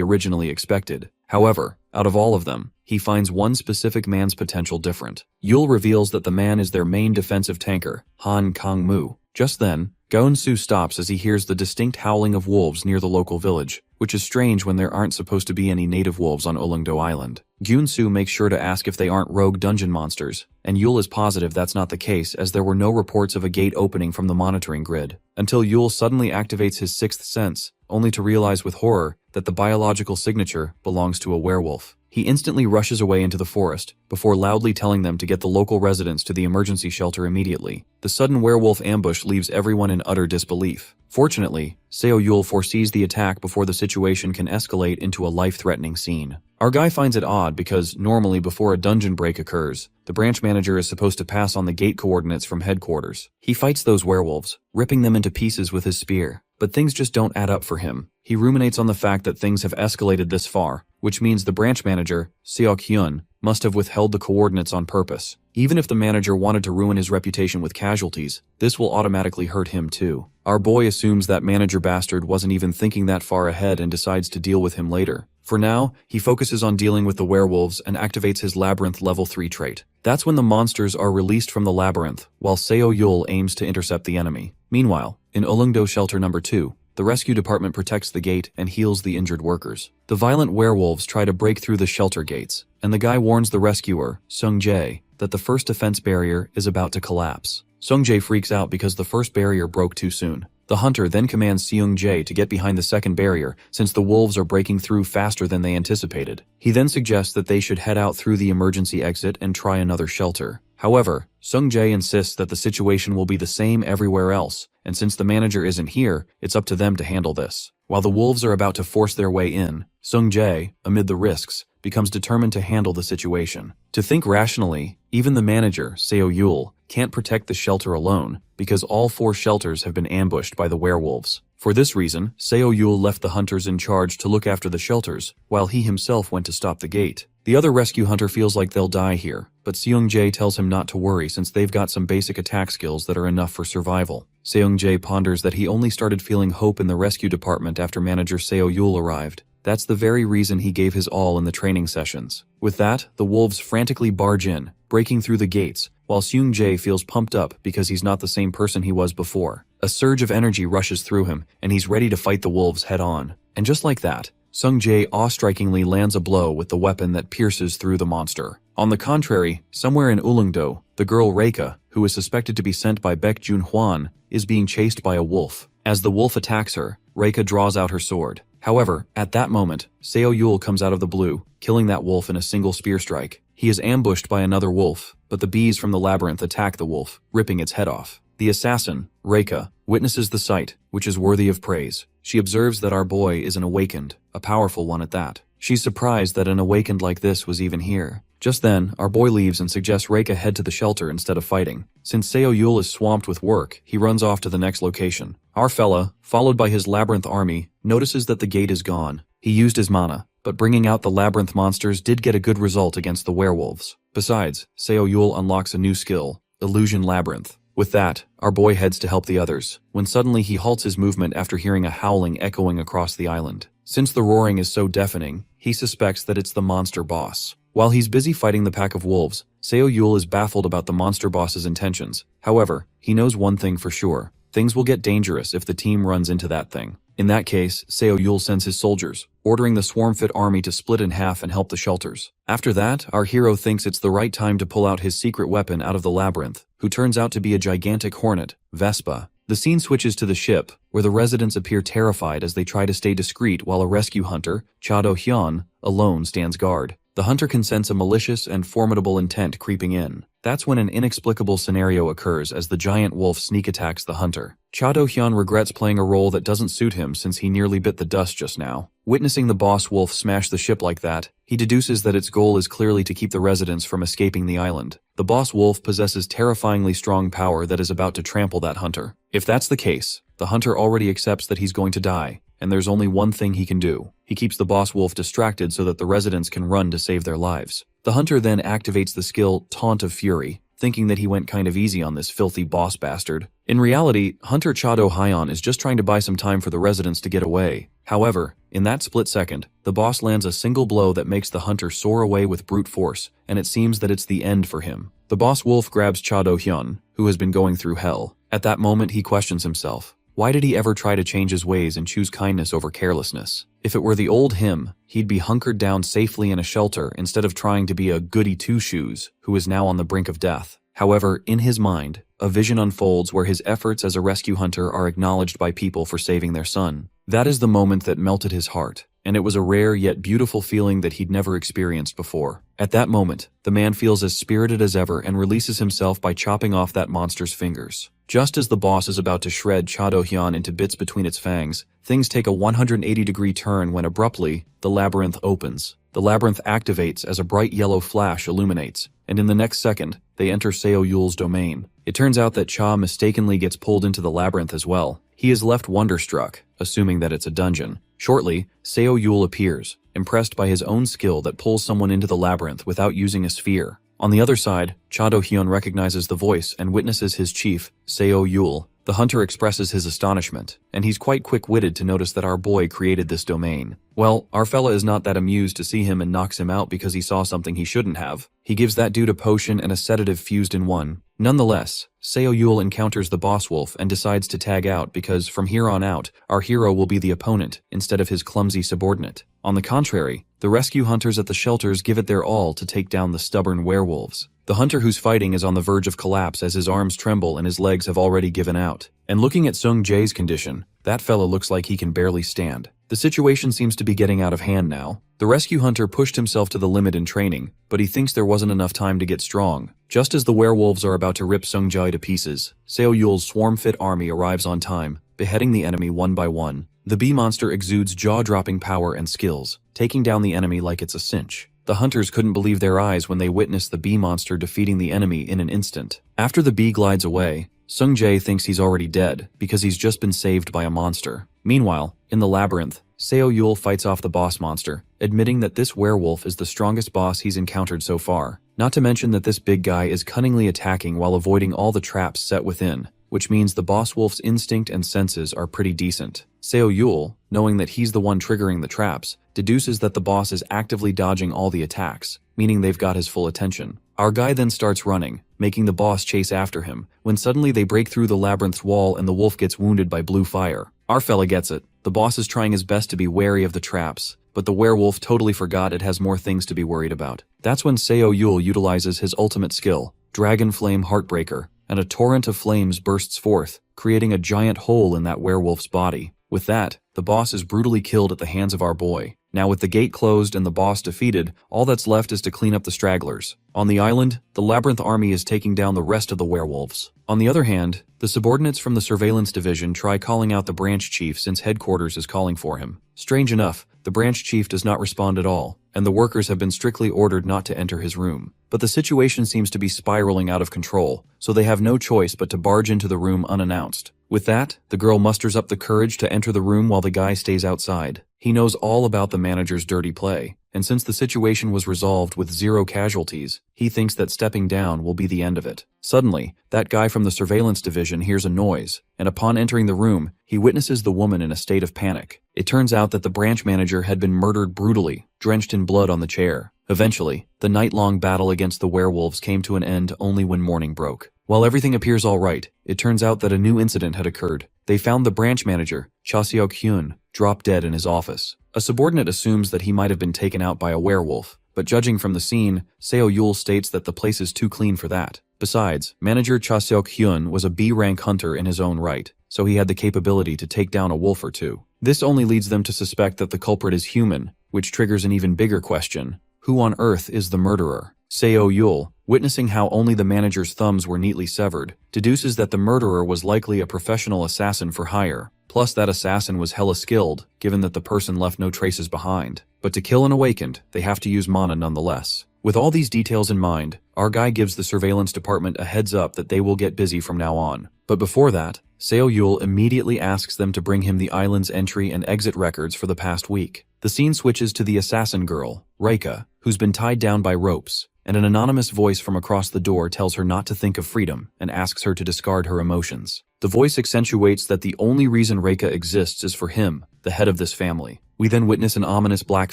originally expected. However, out of all of them, he finds one specific man's potential different. Yul reveals that the man is their main defensive tanker, Han Kang-moo. Just then, Geun-soo stops as he hears the distinct howling of wolves near the local village, which is strange when there aren't supposed to be any native wolves on Ulleungdo Island. Geun-soo makes sure to ask if they aren't rogue dungeon monsters, and Yul is positive that's not the case as there were no reports of a gate opening from the monitoring grid, until Yul suddenly activates his sixth sense, only to realize with horror that the biological signature belongs to a werewolf. He instantly rushes away into the forest, before loudly telling them to get the local residents to the emergency shelter immediately. The sudden werewolf ambush leaves everyone in utter disbelief. Fortunately, Seo Yul foresees the attack before the situation can escalate into a life-threatening scene. Our guy finds it odd because, normally before a dungeon break occurs, the branch manager is supposed to pass on the gate coordinates from headquarters. He fights those werewolves, ripping them into pieces with his spear. But things just don't add up for him. He ruminates on the fact that things have escalated this far, which means the branch manager, Seok-hyun, must have withheld the coordinates on purpose. Even if the manager wanted to ruin his reputation with casualties, this will automatically hurt him too. Our boy assumes that manager bastard wasn't even thinking that far ahead and decides to deal with him later. For now, he focuses on dealing with the werewolves and activates his Labyrinth level 3 trait. That's when the monsters are released from the labyrinth, while Seo Yul aims to intercept the enemy. Meanwhile, in Ulleungdo Shelter number 2, the rescue department protects the gate and heals the injured workers. The violent werewolves try to break through the shelter gates, and the guy warns the rescuer, Sung-jae, that the first defense barrier is about to collapse. Sung-jae freaks out because the first barrier broke too soon. The hunter then commands Seung-jae to get behind the second barrier since the wolves are breaking through faster than they anticipated. He then suggests that they should head out through the emergency exit and try another shelter. However, Sung-jae insists that the situation will be the same everywhere else, and since the manager isn't here, it's up to them to handle this. While the wolves are about to force their way in, Sung-jae, amid the risks, becomes determined to handle the situation. To think rationally, even the manager, Seo Yul, can't protect the shelter alone because all 4 shelters have been ambushed by the werewolves. For this reason, Seo Yul left the hunters in charge to look after the shelters, while he himself went to stop the gate. The other rescue hunter feels like they'll die here, but Seung-jae tells him not to worry since they've got some basic attack skills that are enough for survival. Seung-jae ponders that he only started feeling hope in the rescue department after manager Seo Yul arrived. That's the very reason he gave his all in the training sessions. With that, the wolves frantically barge in, breaking through the gates, while Seung-jae feels pumped up because he's not the same person he was before. A surge of energy rushes through him, and he's ready to fight the wolves head-on. And just like that, Sung-jae awe-strikingly lands a blow with the weapon that pierces through the monster. On the contrary, somewhere in Ulleungdo, the girl Reika, who is suspected to be sent by Baek Jun-hwan, is being chased by a wolf. As the wolf attacks her, Reika draws out her sword. However, at that moment, Seo Yul comes out of the blue, killing that wolf in a single spear strike. He is ambushed by another wolf, but the bees from the labyrinth attack the wolf, ripping its head off. The assassin, Reika, witnesses the sight, which is worthy of praise. She observes that our boy is an awakened, a powerful one at that. She's surprised that an awakened like this was even here. Just then, our boy leaves and suggests Reika head to the shelter instead of fighting. Since Seo Yul is swamped with work, he runs off to the next location. Our fella, followed by his labyrinth army, notices that the gate is gone. He used his mana, but bringing out the labyrinth monsters did get a good result against the werewolves. Besides, Seo Yul unlocks a new skill, Illusion Labyrinth. With that, our boy heads to help the others, when suddenly he halts his movement after hearing a howling echoing across the island. Since the roaring is so deafening, he suspects that it's the monster boss. While he's busy fighting the pack of wolves, Seo Yul is baffled about the monster boss's intentions. However, he knows one thing for sure. Things will get dangerous if the team runs into that thing. In that case, Seo Yul sends his soldiers, ordering the Swarmfit army to split in half and help the shelters. After that, our hero thinks it's the right time to pull out his secret weapon out of the labyrinth, who turns out to be a gigantic hornet, Vespa. The scene switches to the ship, where the residents appear terrified as they try to stay discreet while a rescue hunter, Chado Hyun, alone stands guard. The hunter can sense a malicious and formidable intent creeping in. That's when an inexplicable scenario occurs as the giant wolf sneak attacks the hunter. Chado Hyun regrets playing a role that doesn't suit him since he nearly bit the dust just now. Witnessing the boss wolf smash the ship like that, he deduces that its goal is clearly to keep the residents from escaping the island. The boss wolf possesses terrifyingly strong power that is about to trample that hunter. If that's the case, the hunter already accepts that he's going to die, and there's only one thing he can do. He keeps the boss wolf distracted so that the residents can run to save their lives. The hunter then activates the skill Taunt of Fury, thinking that he went kind of easy on this filthy boss bastard. In reality, Hunter Chado Hyun is just trying to buy some time for the residents to get away. However, in that split second, the boss lands a single blow that makes the hunter soar away with brute force, and it seems that it's the end for him. The boss wolf grabs Chado Hyun, who has been going through hell. At that moment, he questions himself. Why did he ever try to change his ways and choose kindness over carelessness? If it were the old him, he'd be hunkered down safely in a shelter instead of trying to be a goody two-shoes who is now on the brink of death. However, in his mind, a vision unfolds where his efforts as a rescue hunter are acknowledged by people for saving their son. That is the moment that melted his heart, and it was a rare yet beautiful feeling that he'd never experienced before. At that moment, the man feels as spirited as ever and releases himself by chopping off that monster's fingers. Just as the boss is about to shred Chado Hyun into bits between its fangs, things take a 180-degree turn when abruptly, the labyrinth opens. The labyrinth activates as a bright yellow flash illuminates, and in the next second, they enter Seo Yul's domain. It turns out that Cha mistakenly gets pulled into the labyrinth as well. He is left wonderstruck, assuming that it's a dungeon. Shortly, Seo Yul appears, impressed by his own skill that pulls someone into the labyrinth without using a sphere. On the other side, Chado Hyun recognizes the voice and witnesses his chief, Seo Yul. The hunter expresses his astonishment, and he's quite quick-witted to notice that our boy created this domain. Well, our fella is not that amused to see him and knocks him out because he saw something he shouldn't have. He gives that dude a potion and a sedative fused in one. Nonetheless, Seo Yul encounters the boss wolf and decides to tag out because from here on out, our hero will be the opponent instead of his clumsy subordinate. On the contrary, the rescue hunters at the shelters give it their all to take down the stubborn werewolves. The hunter who's fighting is on the verge of collapse as his arms tremble and his legs have already given out. And looking at Sung Jae's condition, that fella looks like he can barely stand. The situation seems to be getting out of hand now. The rescue hunter pushed himself to the limit in training, but he thinks there wasn't enough time to get strong. Just as the werewolves are about to rip Sung Jae to pieces, Seo Yul's Swarmfit army arrives on time, beheading the enemy one by one. The bee monster exudes jaw-dropping power and skills, taking down the enemy like it's a cinch. The hunters couldn't believe their eyes when they witnessed the bee monster defeating the enemy in an instant. After the bee glides away, Sung Jae thinks he's already dead because he's just been saved by a monster. Meanwhile, in the labyrinth, Seo Yul fights off the boss monster, admitting that this werewolf is the strongest boss he's encountered so far. Not to mention that this big guy is cunningly attacking while avoiding all the traps set within, which means the boss wolf's instinct and senses are pretty decent. Seo Yul, knowing that he's the one triggering the traps, deduces that the boss is actively dodging all the attacks, meaning they've got his full attention. Our guy then starts running, making the boss chase after him, when suddenly they break through the labyrinth's wall and the wolf gets wounded by blue fire. Our fella gets it. The boss is trying his best to be wary of the traps, but the werewolf totally forgot it has more things to be worried about. That's when Seo Yul utilizes his ultimate skill, Dragon Flame Heartbreaker, and a torrent of flames bursts forth, creating a giant hole in that werewolf's body. With that, the boss is brutally killed at the hands of our boy. Now with the gate closed and the boss defeated, all that's left is to clean up the stragglers. On the island, the Labyrinth army is taking down the rest of the werewolves. On the other hand, the subordinates from the surveillance division try calling out the branch chief since headquarters is calling for him. Strange enough, the branch chief does not respond at all, and the workers have been strictly ordered not to enter his room. But the situation seems to be spiraling out of control, so they have no choice but to barge into the room unannounced. With that, the girl musters up the courage to enter the room while the guy stays outside. He knows all about the manager's dirty play, and since the situation was resolved with 0 casualties, he thinks that stepping down will be the end of it. Suddenly, that guy from the surveillance division hears a noise, and upon entering the room, he witnesses the woman in a state of panic. It turns out that the branch manager had been murdered brutally, drenched in blood on the chair. Eventually, the night-long battle against the werewolves came to an end only when morning broke. While everything appears all right, it turns out that a new incident had occurred. They found the branch manager, Cha Seok-hyun, dropped dead in his office. A subordinate assumes that he might have been taken out by a werewolf, but judging from the scene, Seo-yul states that the place is too clean for that. Besides, manager Cha Seok-hyun was a B-rank hunter in his own right, so he had the capability to take down a wolf or two. This only leads them to suspect that the culprit is human, which triggers an even bigger question. Who on earth is the murderer? Seo-yul, witnessing how only the manager's thumbs were neatly severed, deduces that the murderer was likely a professional assassin for hire. Plus that assassin was hella skilled, given that the person left no traces behind. But to kill an awakened, they have to use mana nonetheless. With all these details in mind, our guy gives the surveillance department a heads up that they will get busy from now on. But before that, Seo-yul immediately asks them to bring him the island's entry and exit records for the past week. The scene switches to the assassin girl, Reika, who's been tied down by ropes, and an anonymous voice from across the door tells her not to think of freedom and asks her to discard her emotions. The voice accentuates that the only reason Reika exists is for him, the head of this family. We then witness an ominous black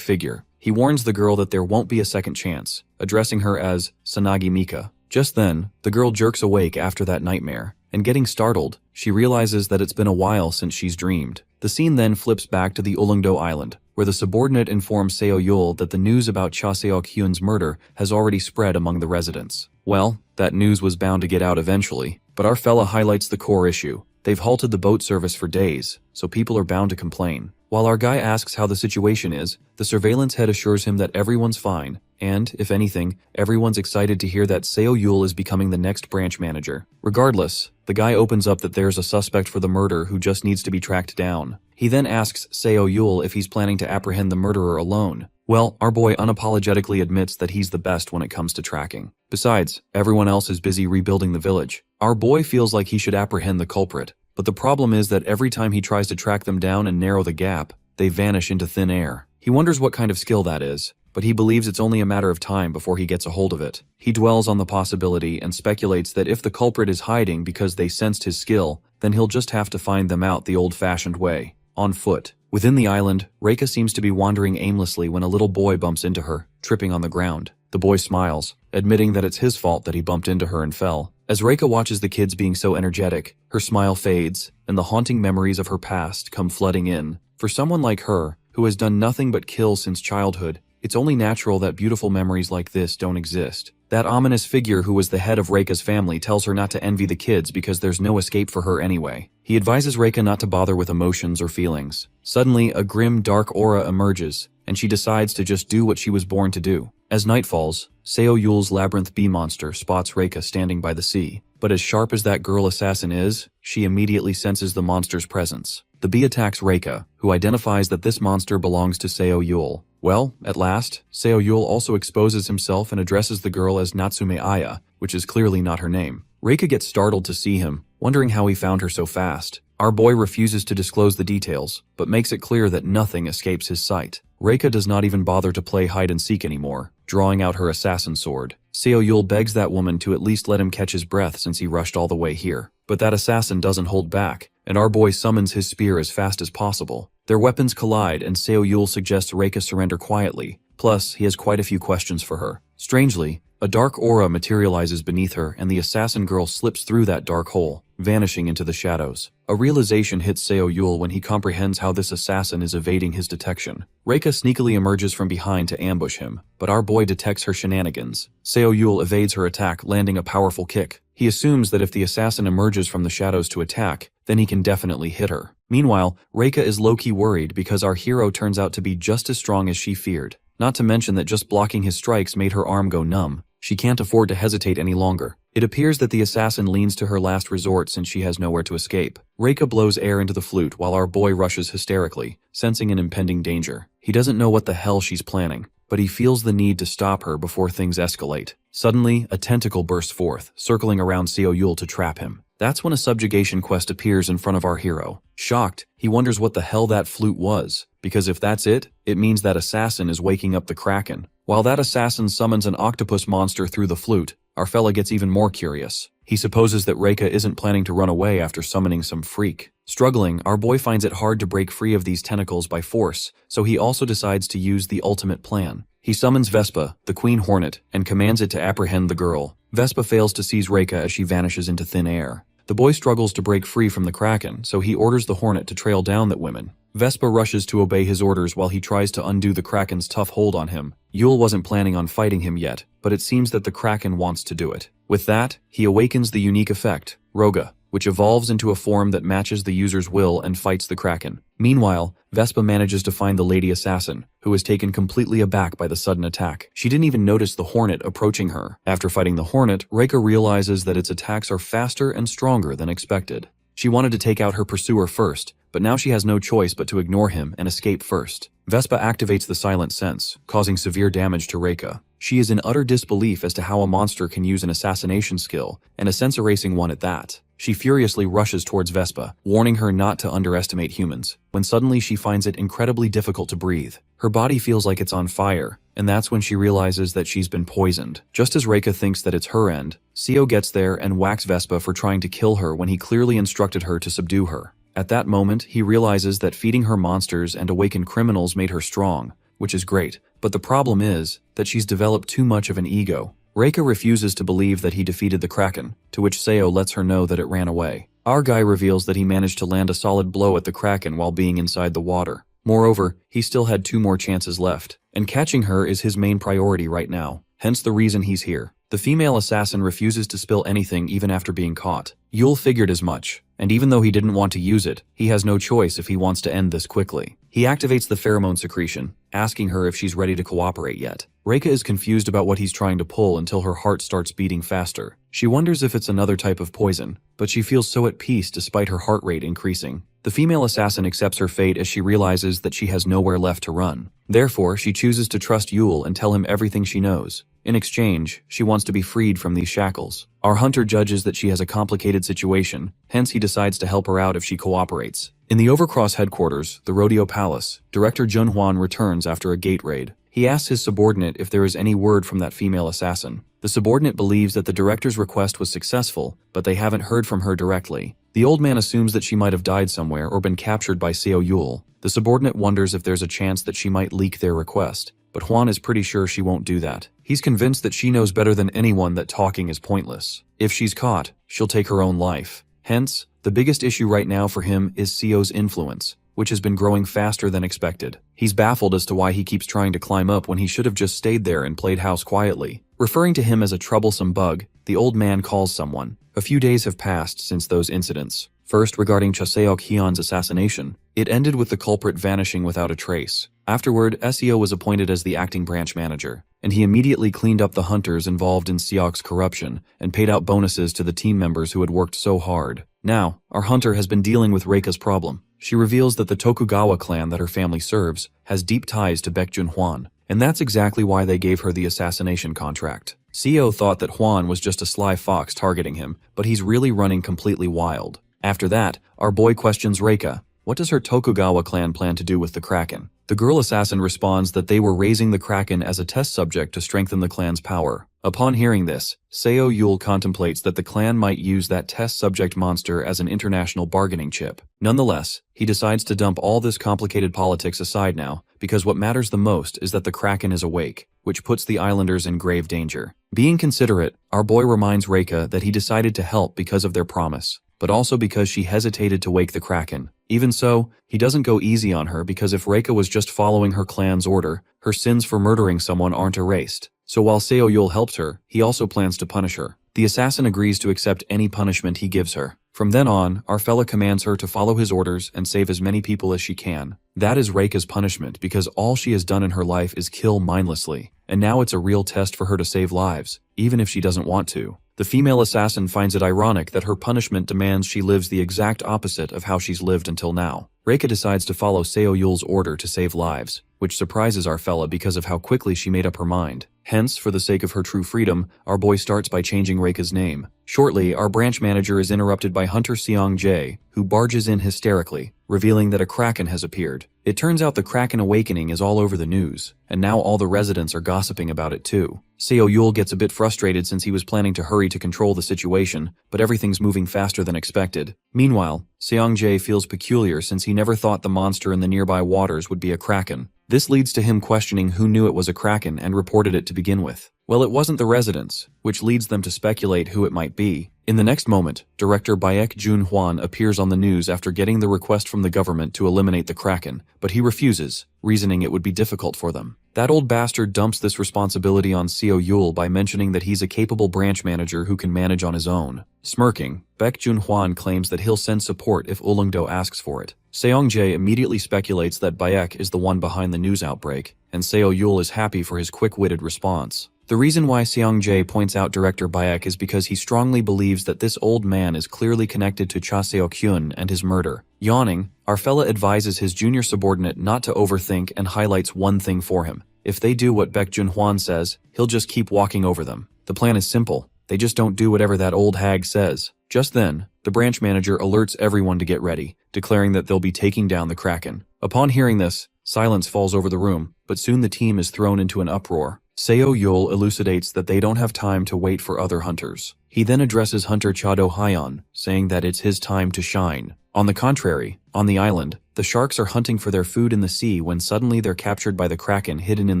figure. He warns the girl that there won't be a second chance, addressing her as Sanagi Mika. Just then, the girl jerks awake after that nightmare, and getting startled, she realizes that it's been a while since she's dreamed. The scene then flips back to the Ulleungdo Island, where the subordinate informs Seo-yul that the news about Cha Seok-hyun's murder has already spread among the residents. Well, that news was bound to get out eventually, but our fella highlights the core issue. They've halted the boat service for days, so people are bound to complain. While our guy asks how the situation is, the surveillance head assures him that everyone's fine, and, if anything, everyone's excited to hear that Seo-yul is becoming the next branch manager. Regardless, the guy opens up that there's a suspect for the murder who just needs to be tracked down. He then asks Seo-yul if he's planning to apprehend the murderer alone. Well, our boy unapologetically admits that he's the best when it comes to tracking. Besides, everyone else is busy rebuilding the village. Our boy feels like he should apprehend the culprit, but the problem is that every time he tries to track them down and narrow the gap, they vanish into thin air. He wonders what kind of skill that is, but he believes it's only a matter of time before he gets a hold of it. He dwells on the possibility and speculates that if the culprit is hiding because they sensed his skill, then he'll just have to find them out the old-fashioned way, on foot. Within the island, Reika seems to be wandering aimlessly when a little boy bumps into her, tripping on the ground. The boy smiles, admitting that it's his fault that he bumped into her and fell. As Reika watches the kids being so energetic, her smile fades, and the haunting memories of her past come flooding in. For someone like her, who has done nothing but kill since childhood, it's only natural that beautiful memories like this don't exist. That ominous figure who was the head of Reika's family tells her not to envy the kids because there's no escape for her anyway. He advises Reika not to bother with emotions or feelings. Suddenly, a grim, dark aura emerges, and she decides to just do what she was born to do. As night falls, Seo-yul's labyrinth bee monster spots Reika standing by the sea. But as sharp as that girl assassin is, she immediately senses the monster's presence. The bee attacks Reika, who identifies that this monster belongs to Seo-yul. Well, at last, Seo-yul also exposes himself and addresses the girl as Natsume Aya, which is clearly not her name. Reika gets startled to see him, wondering how he found her so fast. Our boy refuses to disclose the details, but makes it clear that nothing escapes his sight. Reika does not even bother to play hide-and-seek anymore, drawing out her assassin sword. Seo-yul begs that woman to at least let him catch his breath since he rushed all the way here. But that assassin doesn't hold back, and our boy summons his spear as fast as possible. Their weapons collide, and Seo-yul suggests Reika surrender quietly. Plus, he has quite a few questions for her. Strangely, a dark aura materializes beneath her, and the assassin girl slips through that dark hole, vanishing into the shadows. A realization hits Seo-yul when he comprehends how this assassin is evading his detection. Reika sneakily emerges from behind to ambush him, but our boy detects her shenanigans. Seo-yul evades her attack, landing a powerful kick. He assumes that if the assassin emerges from the shadows to attack, then he can definitely hit her. Meanwhile, Reika is low-key worried because our hero turns out to be just as strong as she feared. Not to mention that just blocking his strikes made her arm go numb. She can't afford to hesitate any longer. It appears that the assassin leans to her last resort since she has nowhere to escape. Reika blows air into the flute while our boy rushes hysterically, sensing an impending danger. He doesn't know what the hell she's planning, but he feels the need to stop her before things escalate. Suddenly, a tentacle bursts forth, circling around Seo Yul to trap him. That's when a subjugation quest appears in front of our hero. Shocked, he wonders what the hell that flute was, because if that's it, it means that assassin is waking up the Kraken. While that assassin summons an octopus monster through the flute, our fella gets even more curious. He supposes that Reika isn't planning to run away after summoning some freak. Struggling, our boy finds it hard to break free of these tentacles by force, so he also decides to use the ultimate plan. He summons Vespa, the Queen Hornet, and commands it to apprehend the girl. Vespa fails to seize Reika as she vanishes into thin air. The boy struggles to break free from the Kraken, so he orders the Hornet to trail down that woman. Vespa rushes to obey his orders while he tries to undo the Kraken's tough hold on him. Yul wasn't planning on fighting him yet, but it seems that the Kraken wants to do it. With that, he awakens the unique effect, Roga, which evolves into a form that matches the user's will and fights the Kraken. Meanwhile, Vespa manages to find the lady assassin, who is taken completely aback by the sudden attack. She didn't even notice the Hornet approaching her. After fighting the Hornet, Reika realizes that its attacks are faster and stronger than expected. She wanted to take out her pursuer first, but now she has no choice but to ignore him and escape first. Vespa activates the Silent Sense, causing severe damage to Reika. She is in utter disbelief as to how a monster can use an assassination skill, and a sense-erasing one at that. She furiously rushes towards Vespa, warning her not to underestimate humans, when suddenly she finds it incredibly difficult to breathe. Her body feels like it's on fire, and that's when she realizes that she's been poisoned. Just as Reika thinks that it's her end, Seo gets there and whacks Vespa for trying to kill her when he clearly instructed her to subdue her. At that moment, he realizes that feeding her monsters and awakened criminals made her strong, which is great, but the problem is that she's developed too much of an ego. Reika refuses to believe that he defeated the Kraken, to which Seo lets her know that it ran away. Our guy reveals that he managed to land a solid blow at the Kraken while being inside the water. Moreover, he still had 2 more chances left, and catching her is his main priority right now, hence the reason he's here. The female assassin refuses to spill anything even after being caught. Yul figured as much, and even though he didn't want to use it, he has no choice if he wants to end this quickly. He activates the pheromone secretion, asking her if she's ready to cooperate yet. Reika is confused about what he's trying to pull until her heart starts beating faster. She wonders if it's another type of poison, but she feels so at peace despite her heart rate increasing. The female assassin accepts her fate as she realizes that she has nowhere left to run. Therefore, she chooses to trust Yul and tell him everything she knows. In exchange, she wants to be freed from these shackles. Our hunter judges that she has a complicated situation, hence he decides to help her out if she cooperates. In the Overcross headquarters, the Rodeo Palace, Director Jun Hwan returns after a gate raid. He asks his subordinate if there is any word from that female assassin. The subordinate believes that the director's request was successful, but they haven't heard from her directly. The old man assumes that she might have died somewhere or been captured by Seo Yul. The subordinate wonders if there's a chance that she might leak their request, but Hwan is pretty sure she won't do that. He's convinced that she knows better than anyone that talking is pointless. If she's caught, she'll take her own life. Hence, the biggest issue right now for him is Seo's influence, which has been growing faster than expected. He's baffled as to why he keeps trying to climb up when he should have just stayed there and played house quietly. Referring to him as a troublesome bug, the old man calls someone. A few days have passed since those incidents. First, regarding Chaseok Hyun's assassination, it ended with the culprit vanishing without a trace. Afterward, Seo was appointed as the acting branch manager, and he immediately cleaned up the hunters involved in Seok's corruption and paid out bonuses to the team members who had worked so hard. Now, our hunter has been dealing with Reika's problem. She reveals that the Tokugawa clan that her family serves has deep ties to Baekjun Hwan, and that's exactly why they gave her the assassination contract. Seo thought that Hwan was just a sly fox targeting him, but he's really running completely wild. After that, our boy questions Reika. What does her Tokugawa clan plan to do with the Kraken? The girl assassin responds that they were raising the Kraken as a test subject to strengthen the clan's power. Upon hearing this, Seo Yul contemplates that the clan might use that test subject monster as an international bargaining chip. Nonetheless, he decides to dump all this complicated politics aside now, because what matters the most is that the Kraken is awake, which puts the islanders in grave danger. Being considerate, our boy reminds Reika that he decided to help because of their promise, but also because she hesitated to wake the Kraken. Even so, he doesn't go easy on her because if Reika was just following her clan's order, her sins for murdering someone aren't erased. So while Seo Yul helps her, he also plans to punish her. The assassin agrees to accept any punishment he gives her. From then on, our fella commands her to follow his orders and save as many people as she can. That is Reika's punishment because all she has done in her life is kill mindlessly. And now it's a real test for her to save lives, even if she doesn't want to. The female assassin finds it ironic that her punishment demands she lives the exact opposite of how she's lived until now. Reika decides to follow Seo Yul's order to save lives, which surprises our fella because of how quickly she made up her mind. Hence, for the sake of her true freedom, our boy starts by changing Reika's name. Shortly, our branch manager is interrupted by Hunter Seong-jae, who barges in hysterically, revealing that a kraken has appeared. It turns out the kraken awakening is all over the news, and now all the residents are gossiping about it too. Seo Yul gets a bit frustrated since he was planning to hurry to control the situation, but everything's moving faster than expected. Meanwhile, Seong-jae feels peculiar since he never thought the monster in the nearby waters would be a kraken. This leads to him questioning who knew it was a kraken and reported it to begin with. Well, it wasn't the residents, which leads them to speculate who it might be. In the next moment, director Baek Jun-hwan appears on the news after getting the request from the government to eliminate the kraken, but he refuses, reasoning it would be difficult for them. That old bastard dumps this responsibility on Seo Yul by mentioning that he's a capable branch manager who can manage on his own. Smirking, Baek Jun-hwan claims that he'll send support if Ulungdo asks for it. Seong-jae immediately speculates that Baek is the one behind the news outbreak, and Seo Yul is happy for his quick-witted response. The reason why Seong-jae points out director Baek is because he strongly believes that this old man is clearly connected to Cha Seo-kyun and his murder. Yawning, our fella advises his junior subordinate not to overthink and highlights one thing for him. If they do what Baek Jun-hwan says, he'll just keep walking over them. The plan is simple. They just don't do whatever that old hag says. Just then, the branch manager alerts everyone to get ready, declaring that they'll be taking down the kraken. Upon hearing this, silence falls over the room, but soon the team is thrown into an uproar. Seo Yul elucidates that they don't have time to wait for other hunters. He then addresses Hunter Cha Do-hyun, saying that it's his time to shine. On the contrary, on the island, the sharks are hunting for their food in the sea when suddenly they're captured by the kraken hidden in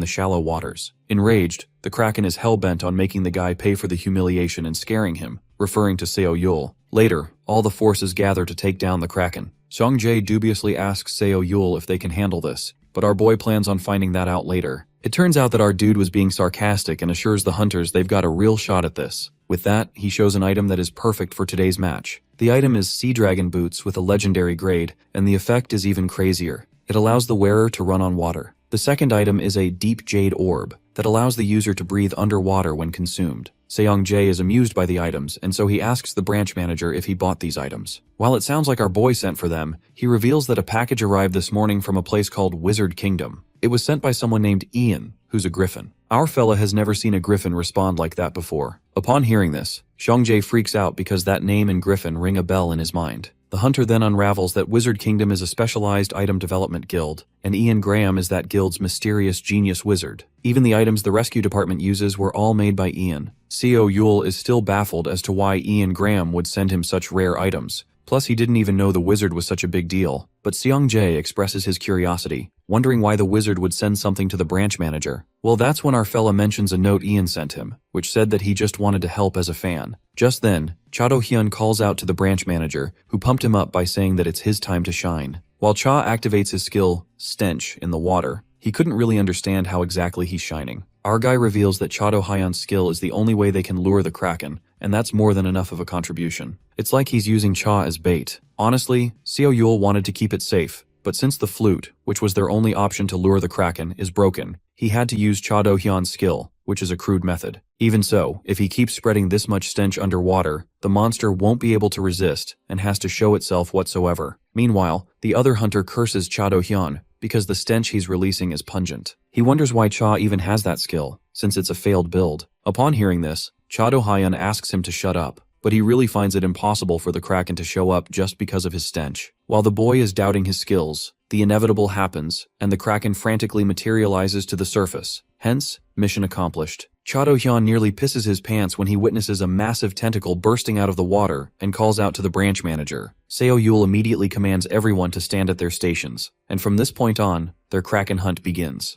the shallow waters. Enraged, the kraken is hell-bent on making the guy pay for the humiliation and scaring him, referring to Seo Yul. Later, all the forces gather to take down the kraken. Seong-jae dubiously asks Seo Yul if they can handle this, but our boy plans on finding that out later. It turns out that our dude was being sarcastic and assures the hunters they've got a real shot at this. With that, he shows an item that is perfect for today's match. The item is Sea Dragon Boots with a legendary grade, and the effect is even crazier. It allows the wearer to run on water. The second item is a Deep Jade Orb that allows the user to breathe underwater when consumed. Seong-jae is amused by the items, and so he asks the branch manager if he bought these items. While it sounds like our boy sent for them, he reveals that a package arrived this morning from a place called Wizard Kingdom. It was sent by someone named Ian, who's a griffin. Our fella has never seen a griffin respond like that before. Upon hearing this, Seong-jae freaks out because that name and griffin ring a bell in his mind. The hunter then unravels that Wizard Kingdom is a specialized item development guild, and Ian Graham is that guild's mysterious genius wizard. Even the items the rescue department uses were all made by Ian. Seo Yul is still baffled as to why Ian Graham would send him such rare items. Plus, he didn't even know the wizard was such a big deal. But Seong-jae expresses his curiosity, wondering why the wizard would send something to the branch manager. Well, that's when our fella mentions a note Ian sent him, which said that he just wanted to help as a fan. Just then, Cha Do-hyun calls out to the branch manager, who pumped him up by saying that it's his time to shine. While Cha activates his skill, Stench, in the water, he couldn't really understand how exactly he's shining. Our guy reveals that Cha Do-hyun's skill is the only way they can lure the kraken, and that's more than enough of a contribution. It's like he's using Cha as bait. Honestly, Seo Yul wanted to keep it safe, but since the flute, which was their only option to lure the kraken, is broken, he had to use Cha Do-hyun's skill, which is a crude method. Even so, if he keeps spreading this much stench underwater, the monster won't be able to resist and has to show itself whatsoever. Meanwhile, the other hunter curses Cha Do-hyun because the stench he's releasing is pungent. He wonders why Cha even has that skill, since it's a failed build. Upon hearing this, Cha Do-hyun asks him to shut up, but he really finds it impossible for the kraken to show up just because of his stench. While the boy is doubting his skills, the inevitable happens, and the kraken frantically materializes to the surface. Hence, mission accomplished. Cha Do-hyun nearly pisses his pants when he witnesses a massive tentacle bursting out of the water and calls out to the branch manager. Seo Yul immediately commands everyone to stand at their stations, and from this point on, their kraken hunt begins.